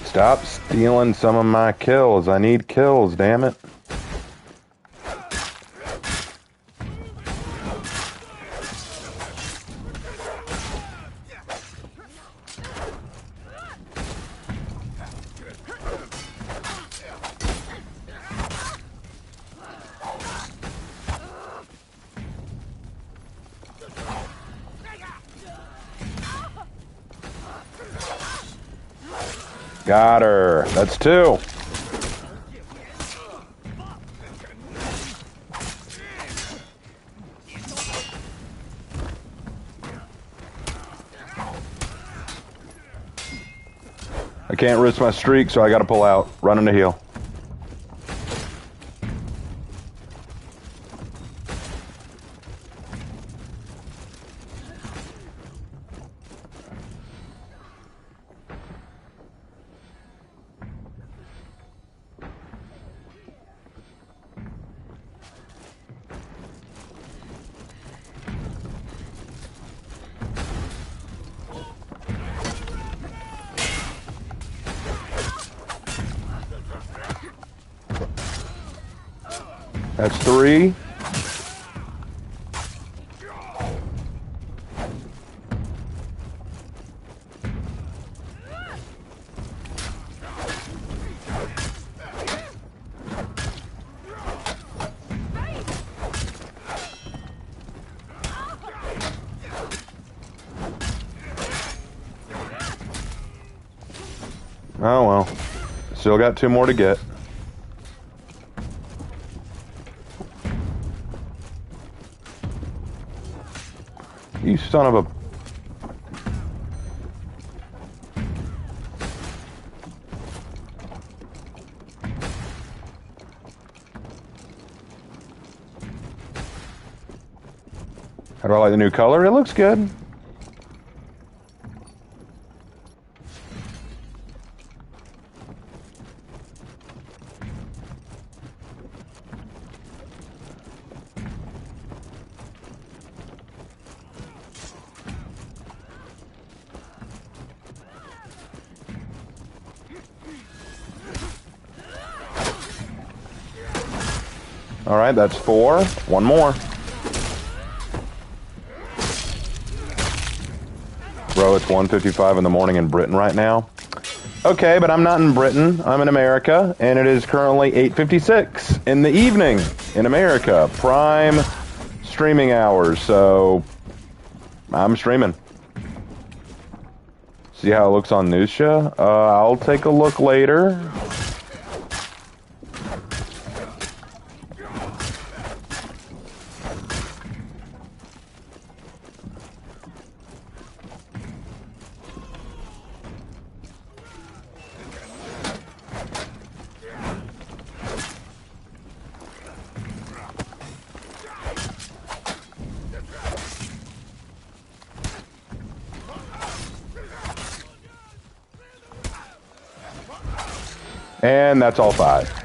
Stop stealing some of my kills. I need kills, damn it. Got her. That's 2. I can't risk my streak, so I gotta pull out. Running to heal. That's 3. Oh well. Still got 2 more to get. You son of a... How do I like the new color? It looks good. All right, that's 4. 1 more. Bro, it's 1:55 in the morning in Britain right now. Okay, but I'm not in Britain. I'm in America, and it is currently 8:56 in the evening in America. Prime streaming hours, so I'm streaming. See how it looks on Nusha? I'll take a look later. And that's all 5.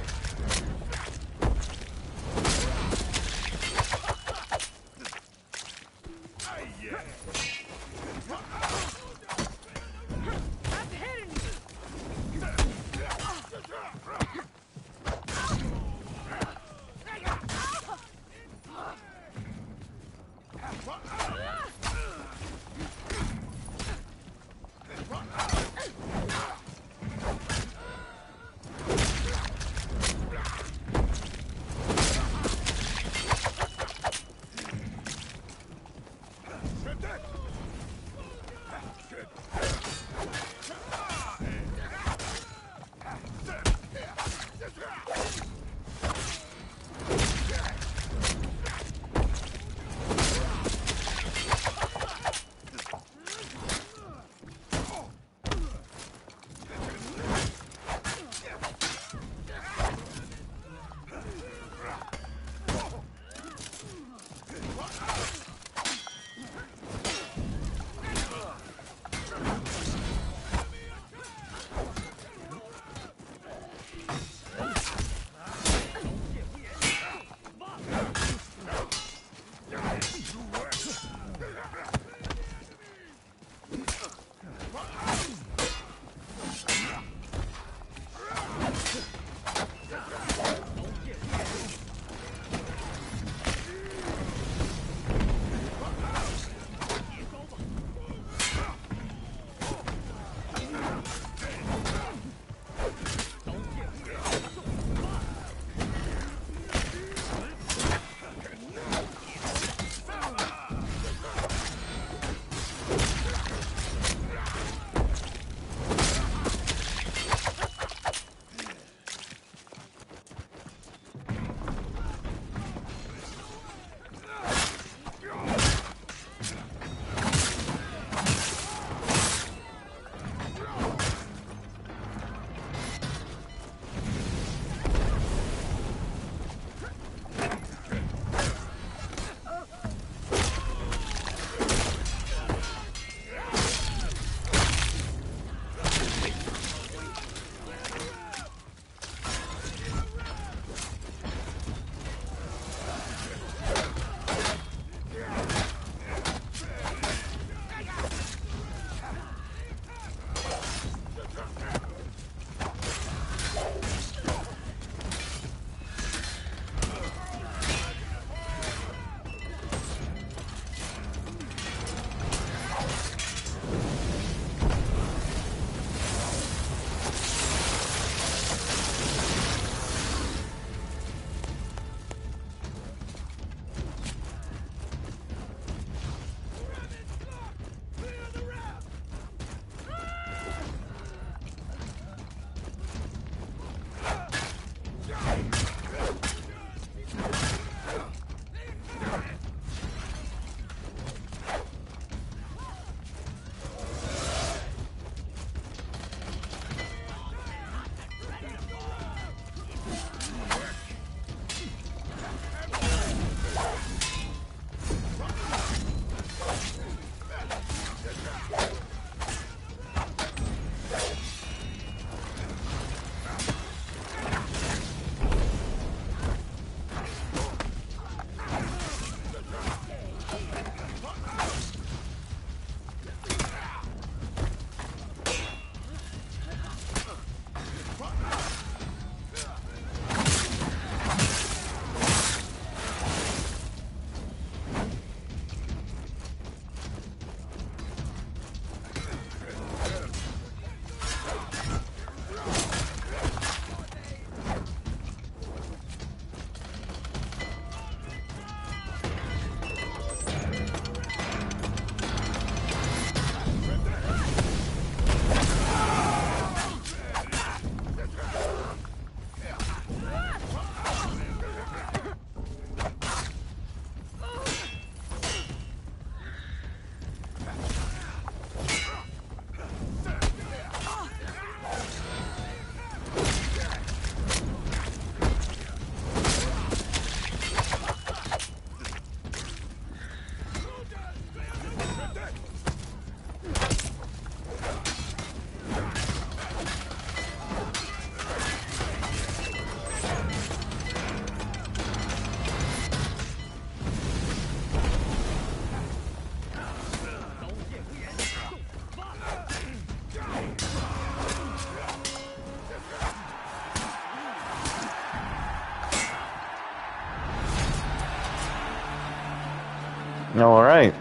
All right.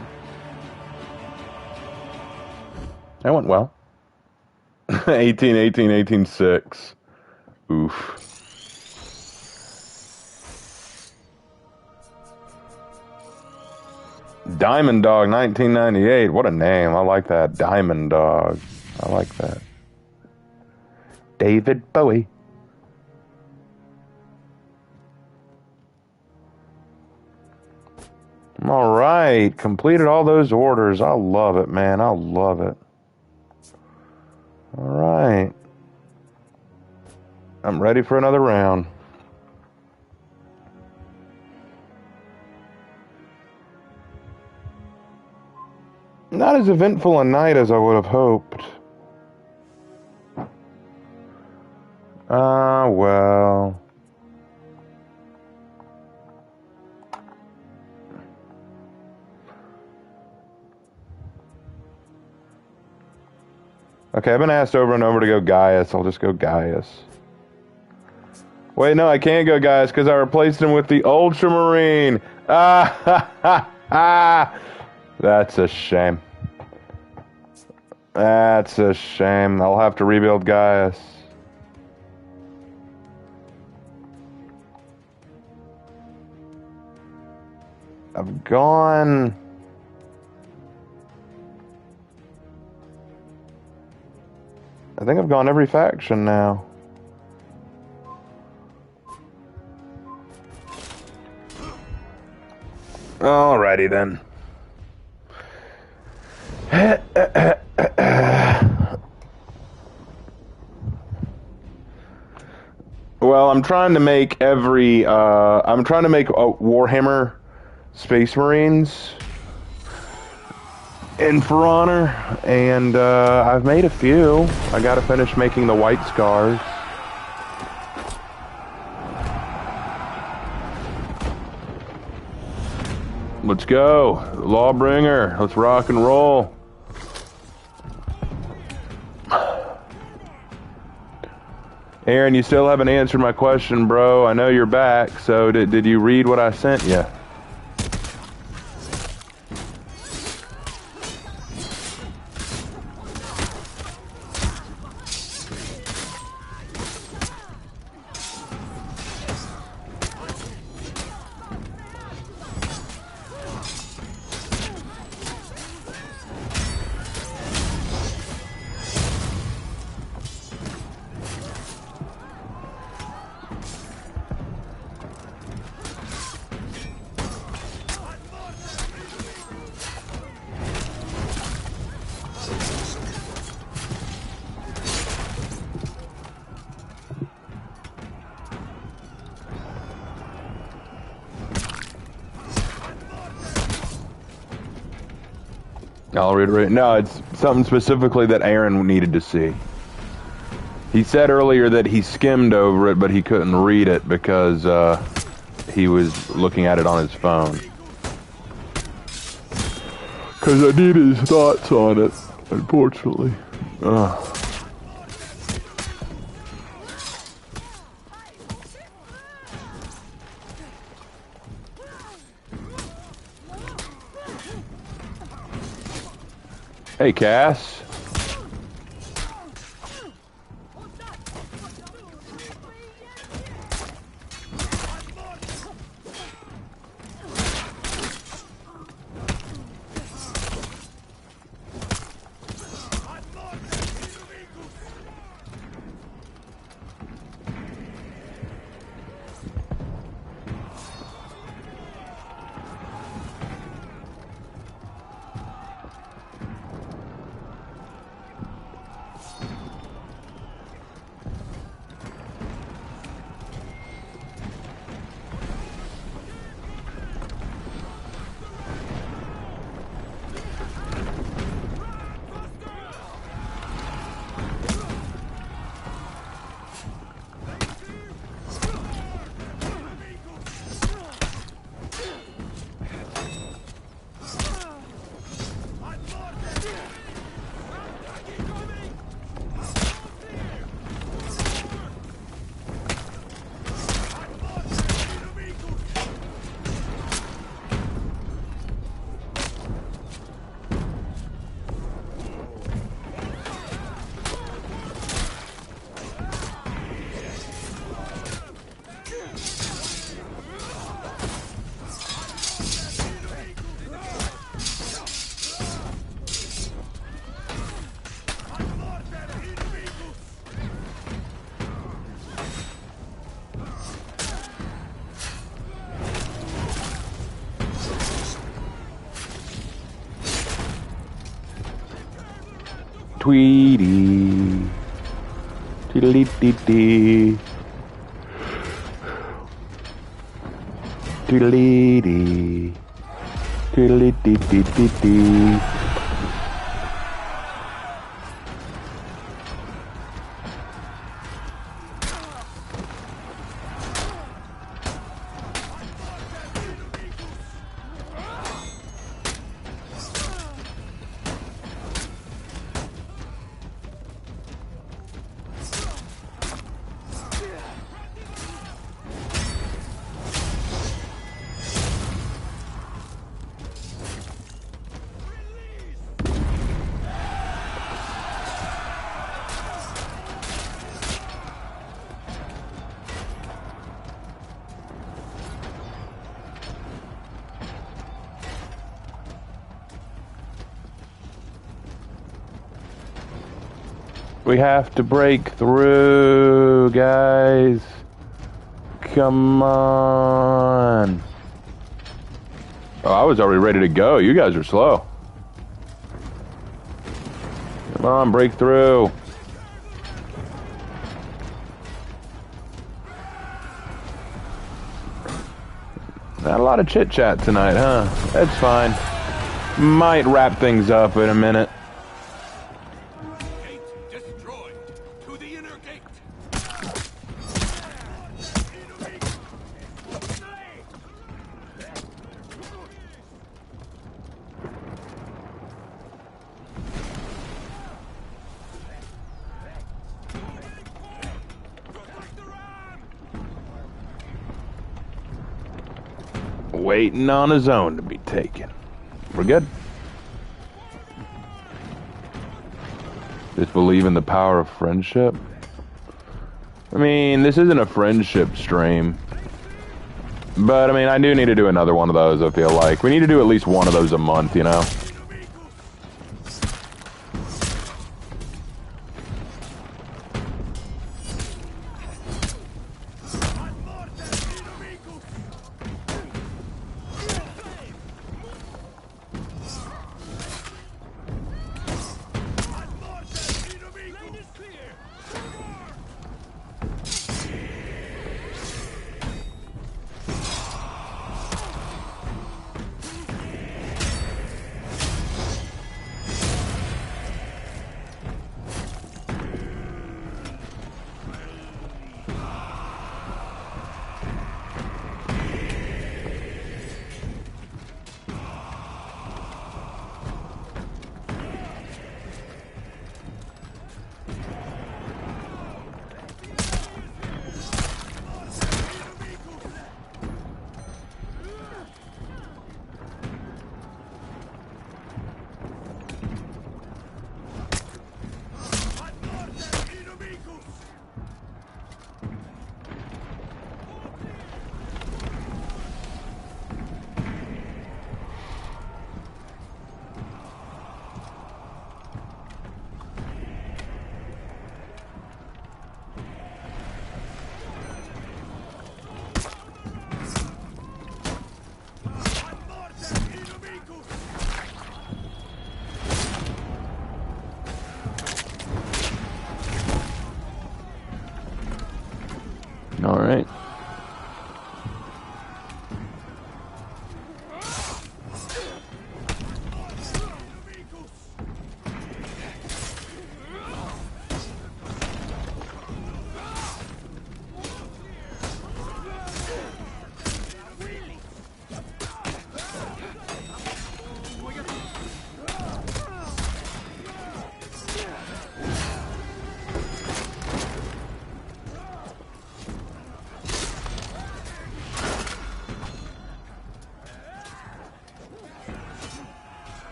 That went well. 18, 18, 18, 6. Oof. Diamond Dog 1998. What a name. I like that. Diamond Dog. I like that. David Bowie. All right. Completed all those orders. I love it, man. I love it. All right. I'm ready for another round. Not as eventful a night as I would have hoped. Well. Okay, I've been asked over and over to go Gaius. I'll just go Gaius. Wait, no, I can't go Gaius because I replaced him with the Ultramarine. Ah, ha, ha, ha. That's a shame. That's a shame. I'll have to rebuild Gaius. I've gone... I think I've gone every faction now. Alrighty then. Well, I'm trying to make I'm trying to make Warhammer Space Marines in For Honor, and I've made a few. I gotta finish making the White Scars. Let's go, Lawbringer. Let's rock and roll. Aaron, you still haven't answered my question, bro. I know you're back, so did you read what I sent you? I'll reiterate. No, it's something specifically that Aaron needed to see. He said earlier that he skimmed over it, but he couldn't read it because he was looking at it on his phone. Because I need his thoughts on it, unfortunately. Hey, Cass. Tweety. Tweedledee. Tweedledee. Tweedledee. We have to break through, guys. Come on. Oh, I was already ready to go. You guys are slow. Come on, break through. Not a lot of chit-chat tonight, huh? That's fine. Might wrap things up in a minute. Waiting on a zone to be taken. We're good. Just believe in the power of friendship. I mean, this isn't a friendship stream. But, I mean, I do need to do another one of those, I feel like. We need to do at least one of those a month, you know? All right.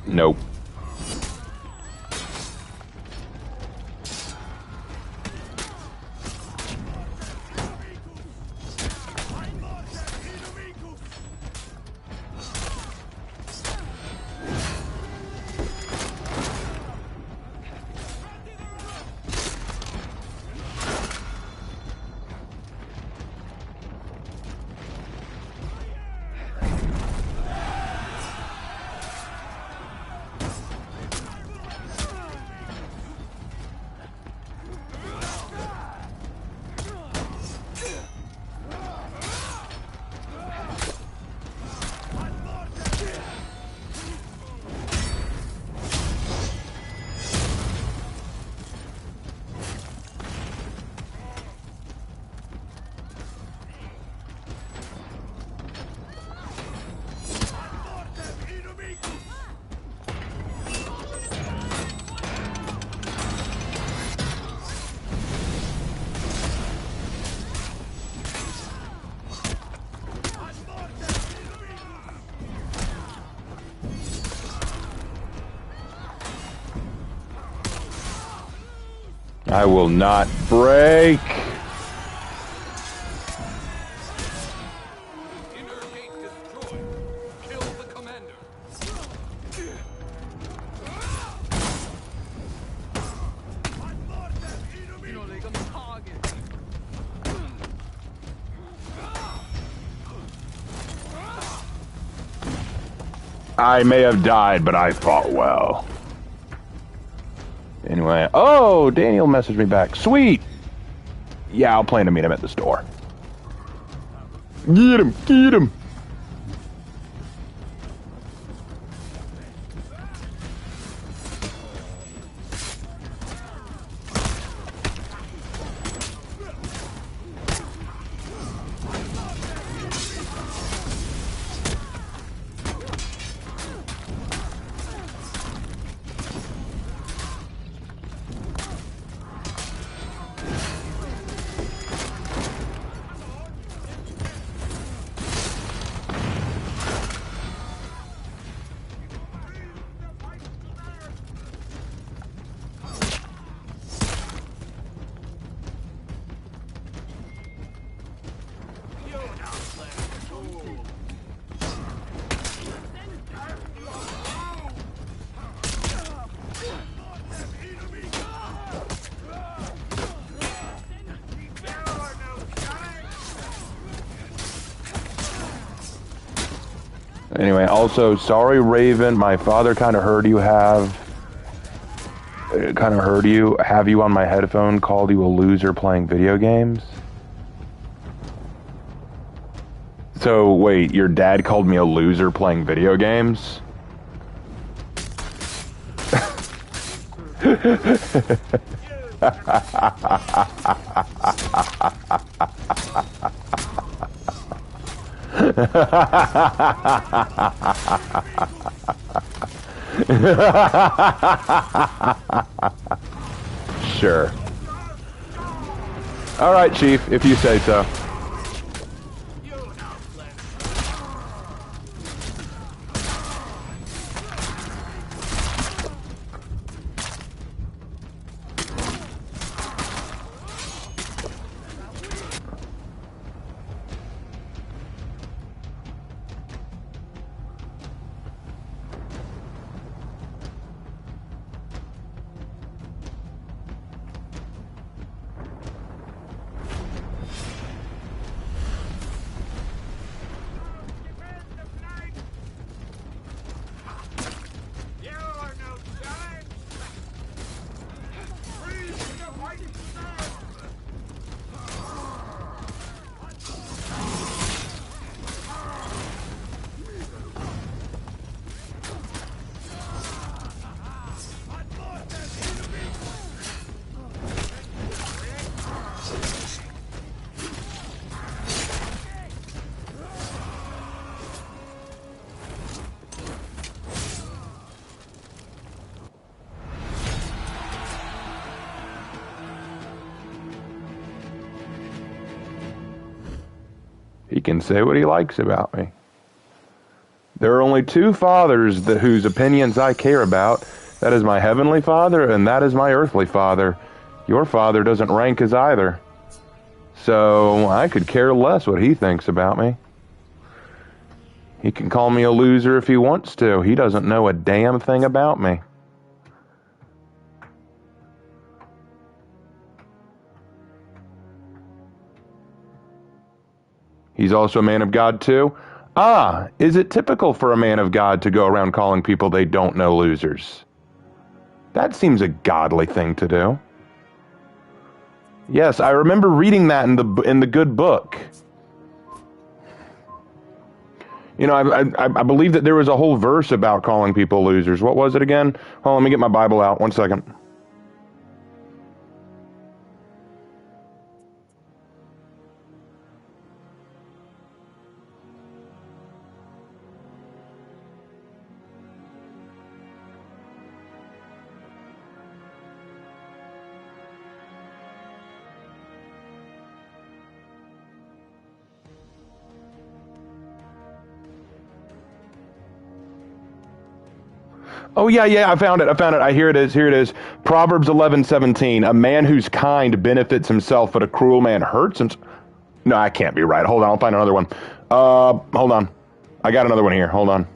Nope. I will not break. Inner gate destroyed. Kill the commander. I may have died, but I fought well. Anyway, oh, Daniel messaged me back. Sweet. Yeah, I'll plan to meet him at the store. Get him, get him. Anyway, also, sorry, Raven. My father kind of heard you have you on my headphone, called you a loser playing video games. So, wait, your dad called me a loser playing video games? Sure. All right, Chief, if you say so. He can say what he likes about me. There are only two fathers whose opinions I care about. That is my heavenly Father, and that is my earthly father. Your father doesn't rank as either. So I could care less what he thinks about me. He can call me a loser if he wants to. He doesn't know a damn thing about me. He's also a man of God too. Ah, is it typical for a man of God to go around calling people they don't know losers? That seems a godly thing to do. Yes, I remember reading that in the good book. You know, I believe that there was a whole verse about calling people losers. What was it again? Hold on, let me get my Bible out. 1 second. Oh, yeah, I found it. Here it is. Proverbs 11:17. A man who's kind benefits himself, but a cruel man hurts him. No, I can't be right. Hold on, I'll find another one. Hold on. I got another one here. Hold on.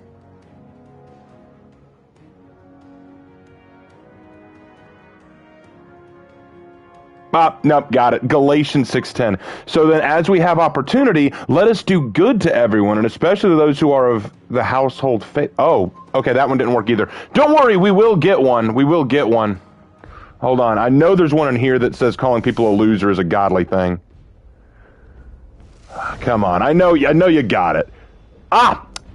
Nope, got it. Galatians 6:10. So then as we have opportunity, let us do good to everyone, and especially those who are of the household faith. Oh, okay, that one didn't work either. Don't worry, we will get one. We will get one. Hold on. I know there's one in here that says calling people a loser is a godly thing. Come on. I know you got it.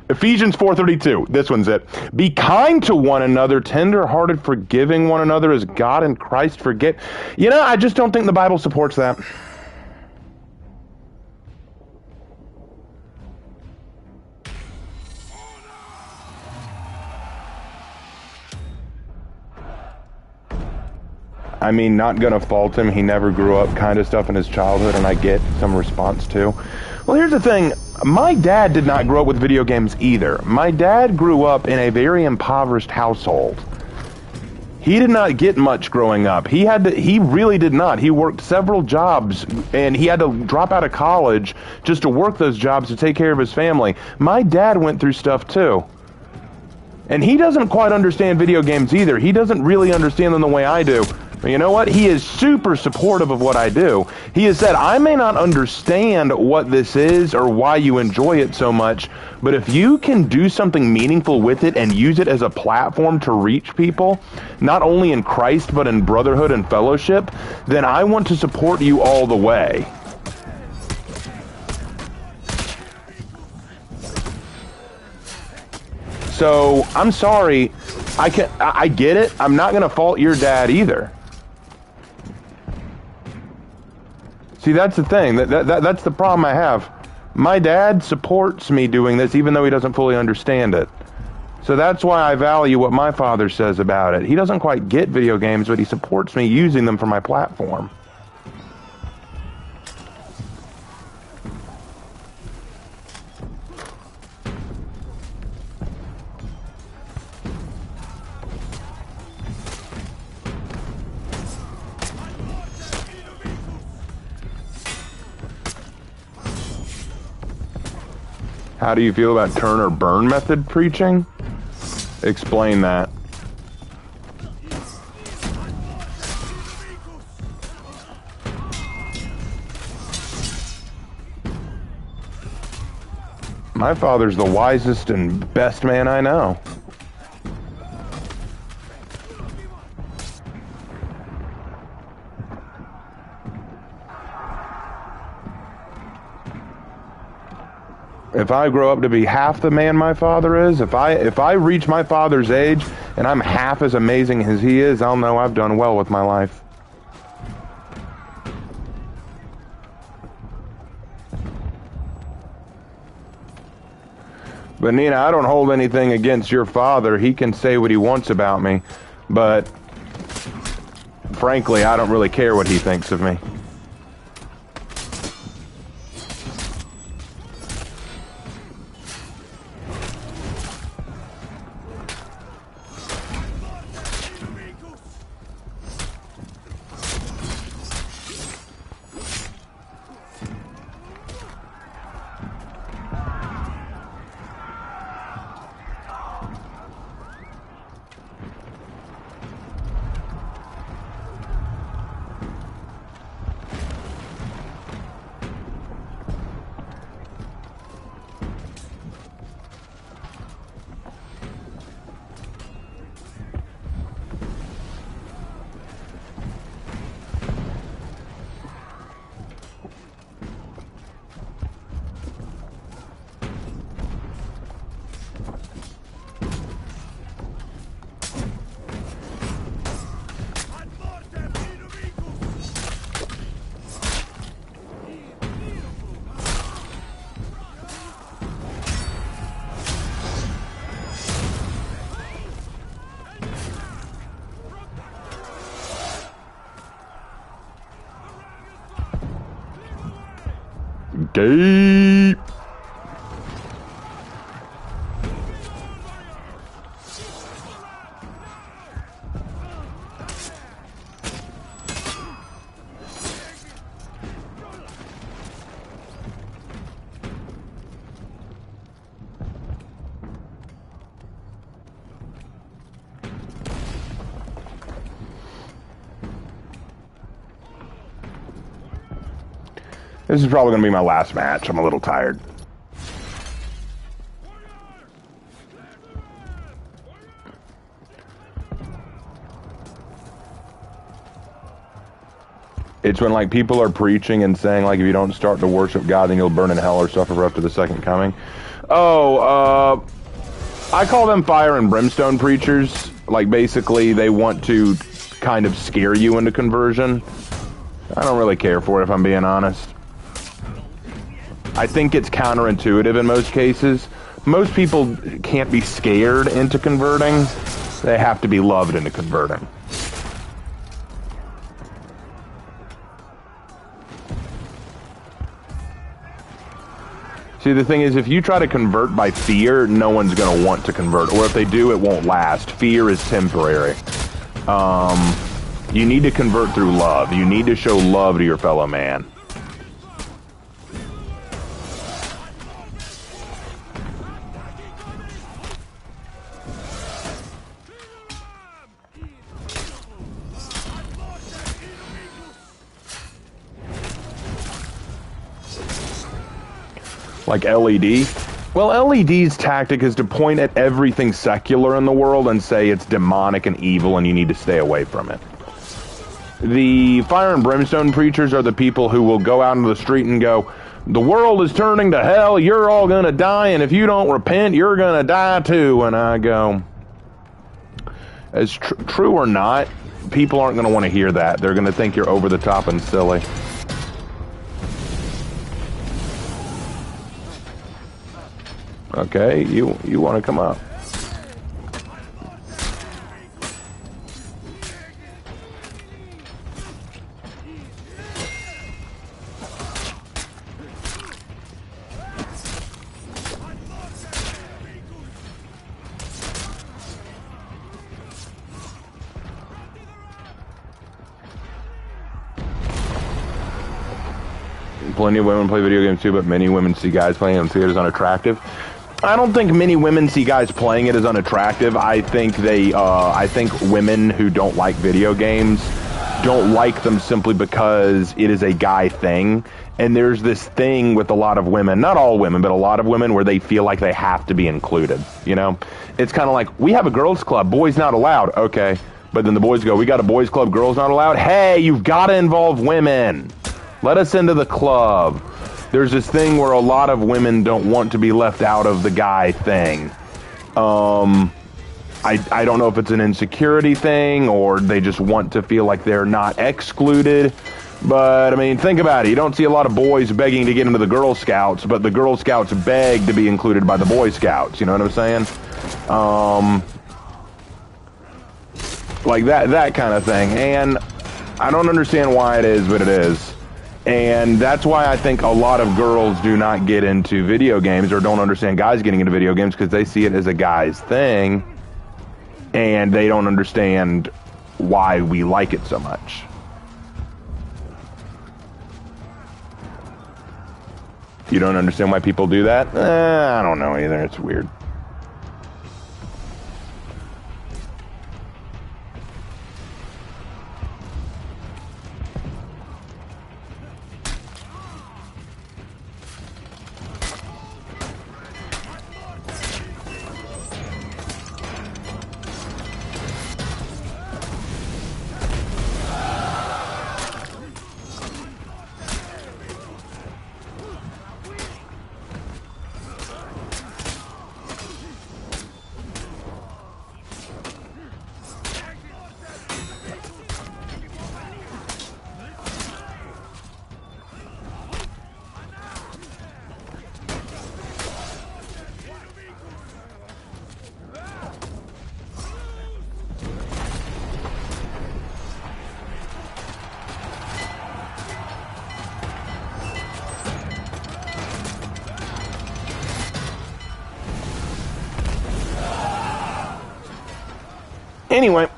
Ephesians 4:32. This one's it. Be kind to one another, tender-hearted, forgiving one another as God in Christ forgive. You know, I just don't think the Bible supports that. I mean, not gonna fault him. He never grew up kind of stuff in his childhood, and I get some response too. Well, here's the thing. My dad did not grow up with video games either. My dad grew up in a very impoverished household. He did not get much growing up. He really did not. He worked several jobs, and he had to drop out of college just to work those jobs to take care of his family. My dad went through stuff too. And he doesn't quite understand video games either. He doesn't really understand them the way I do. But you know what? He is super supportive of what I do. He has said, I may not understand what this is or why you enjoy it so much, but if you can do something meaningful with it and use it as a platform to reach people, not only in Christ, but in brotherhood and fellowship, then I want to support you all the way. So, I'm sorry. I get it. I'm not going to fault your dad either. See, that's the thing. That's the problem I have. My dad supports me doing this even though he doesn't fully understand it. So that's why I value what my father says about it. He doesn't quite get video games, but he supports me using them for my platform. How do you feel about turn or burn method preaching? Explain that. My father's the wisest and best man I know. If I grow up to be half the man my father is, if I reach my father's age and I'm half as amazing as he is, I'll know I've done well with my life. But Nina, I don't hold anything against your father. He can say what he wants about me, but frankly, I don't really care what he thinks of me. Escape! This is probably going to be my last match. I'm a little tired. It's when, like, people are preaching and saying, like, if you don't start to worship God, then you'll burn in hell or suffer after the second coming. Oh, I call them fire and brimstone preachers. Like, basically, they want to kind of scare you into conversion. I don't really care for it, if I'm being honest. I think it's counterintuitive in most cases. Most people can't be scared into converting. They have to be loved into converting. See, the thing is, if you try to convert by fear, no one's going to want to convert. Or if they do, it won't last. Fear is temporary. You need to convert through love. You need to show love to your fellow man. Like LED? Well, LED's tactic is to point at everything secular in the world and say it's demonic and evil and you need to stay away from it. The fire and brimstone preachers are the people who will go out into the street and go, the world is turning to hell, you're all gonna die, and if you don't repent, you're gonna die too. And I go, as true or not, people aren't gonna want to hear that. They're gonna think you're over the top and silly. Okay, you want to come up. Plenty of women play video games too, but many women see guys playing them and see it as unattractive. I don't think many women see guys playing it as unattractive. I think I think women who don't like video games don't like them simply because it is a guy thing. And there's this thing with a lot of women, not all women, but a lot of women where they feel like they have to be included, you know? It's kind of like, we have a girls club, boys not allowed. Okay. But then the boys go, we got a boys club, girls not allowed. Hey, you've got to involve women. Let us into the club. There's this thing where a lot of women don't want to be left out of the guy thing. I don't know if it's an insecurity thing or they just want to feel like they're not excluded. But, I mean, think about it. You don't see a lot of boys begging to get into the Girl Scouts, but the Girl Scouts beg to be included by the Boy Scouts. You know what I'm saying? Like that kind of thing. And I don't understand why it is, but it is. And that's why I think a lot of girls do not get into video games or don't understand guys getting into video games because they see it as a guy's thing and they don't understand why we like it so much. You don't understand why people do that? I don't know either. It's weird. Anyway.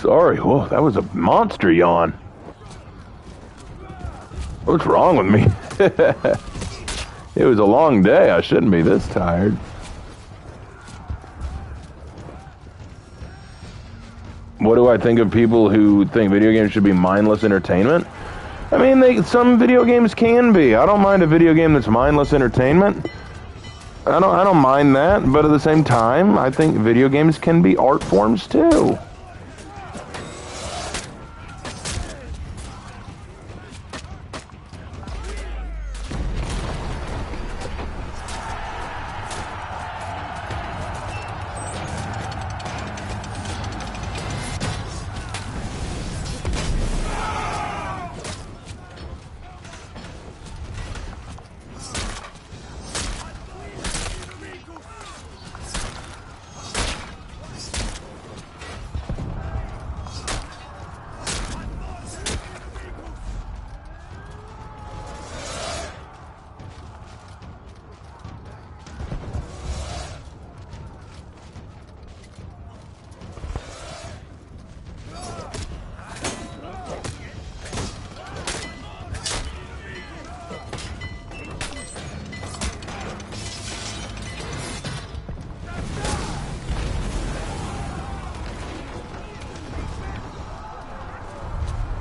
Sorry, whoa, that was a monster yawn. What's wrong with me? It was a long day. I shouldn't be this tired. What do I think of people who think video games should be mindless entertainment? I mean, some video games can be. I don't mind a video game that's mindless entertainment. I don't mind that, but at the same time, I think video games can be art forms too.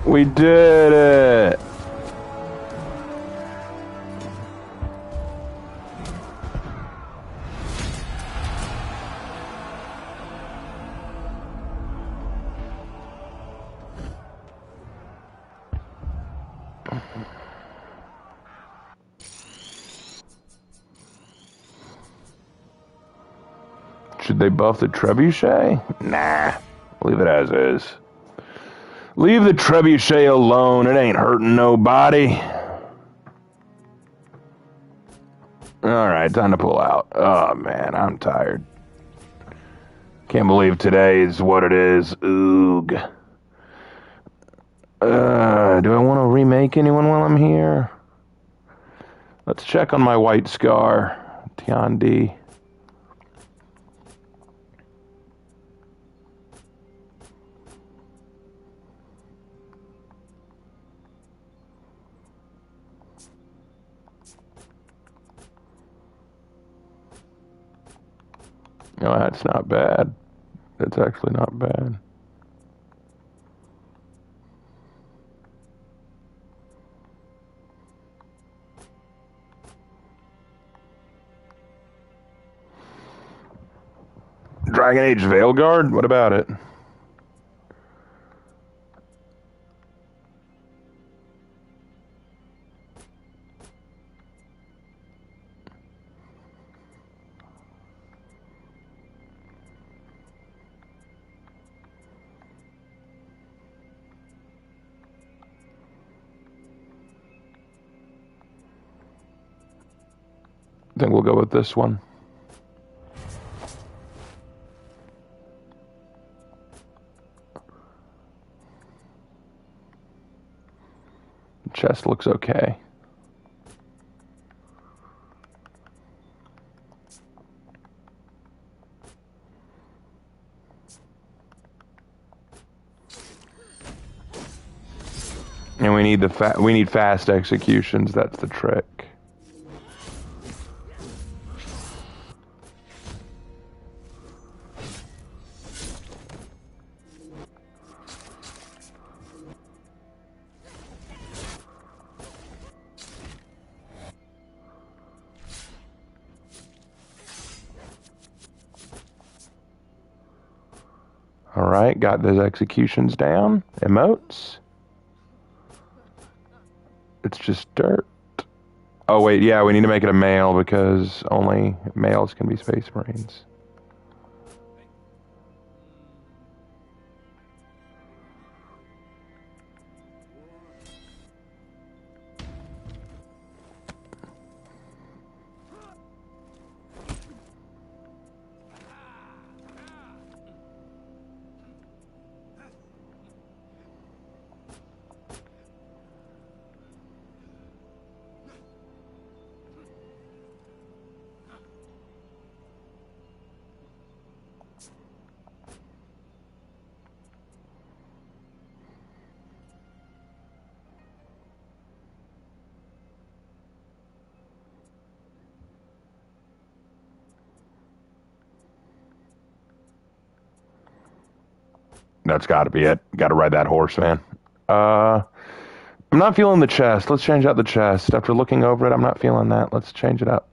We did it! Should they buff the trebuchet? Nah, leave it as is. Leave the trebuchet alone. It ain't hurting nobody. Alright, time to pull out. Oh, man, I'm tired. Can't believe today is what it is. Oog. Do I want to remake anyone while I'm here? Let's check on my white scar. Tiandi. No, that's not bad. That's actually not bad. Dragon Age Veilguard? What about it? I think we'll go with this one. The chest looks okay. And we need fast executions. That's the trick. All right, got those executions down. Emotes. It's just dirt. Oh, wait, yeah, we need to make it a male because only males can be Space Marines. That's got to be it. Got to ride that horse, man. I'm not feeling the chest. Let's change out the chest. After looking over it, I'm not feeling that. Let's change it up.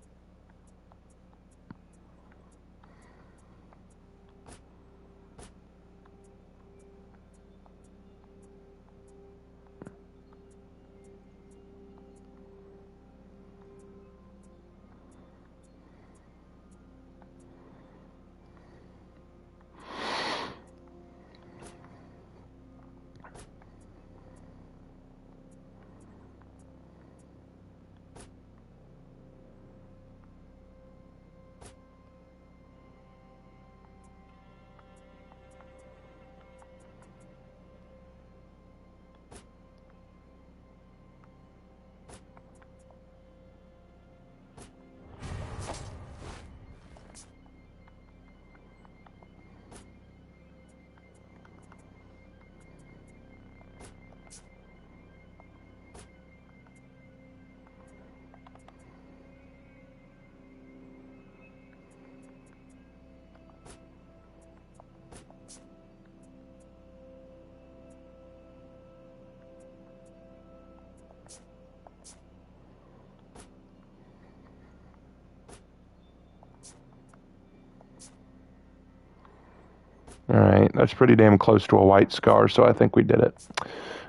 Alright, that's pretty damn close to a white scar, so I think we did it.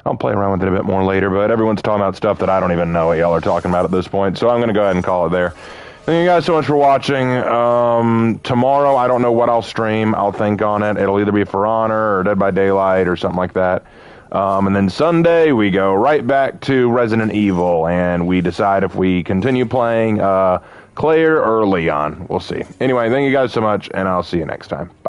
I'll play around with it a bit more later, but everyone's talking about stuff that I don't even know what y'all are talking about at this point, so I'm going to go ahead and call it there. Thank you guys so much for watching. Tomorrow, I don't know what I'll stream. I'll think on it. It'll either be For Honor or Dead by Daylight or something like that. And then Sunday, we go right back to Resident Evil, and we decide if we continue playing Claire or Leon. We'll see. Anyway, thank you guys so much, and I'll see you next time. Bye.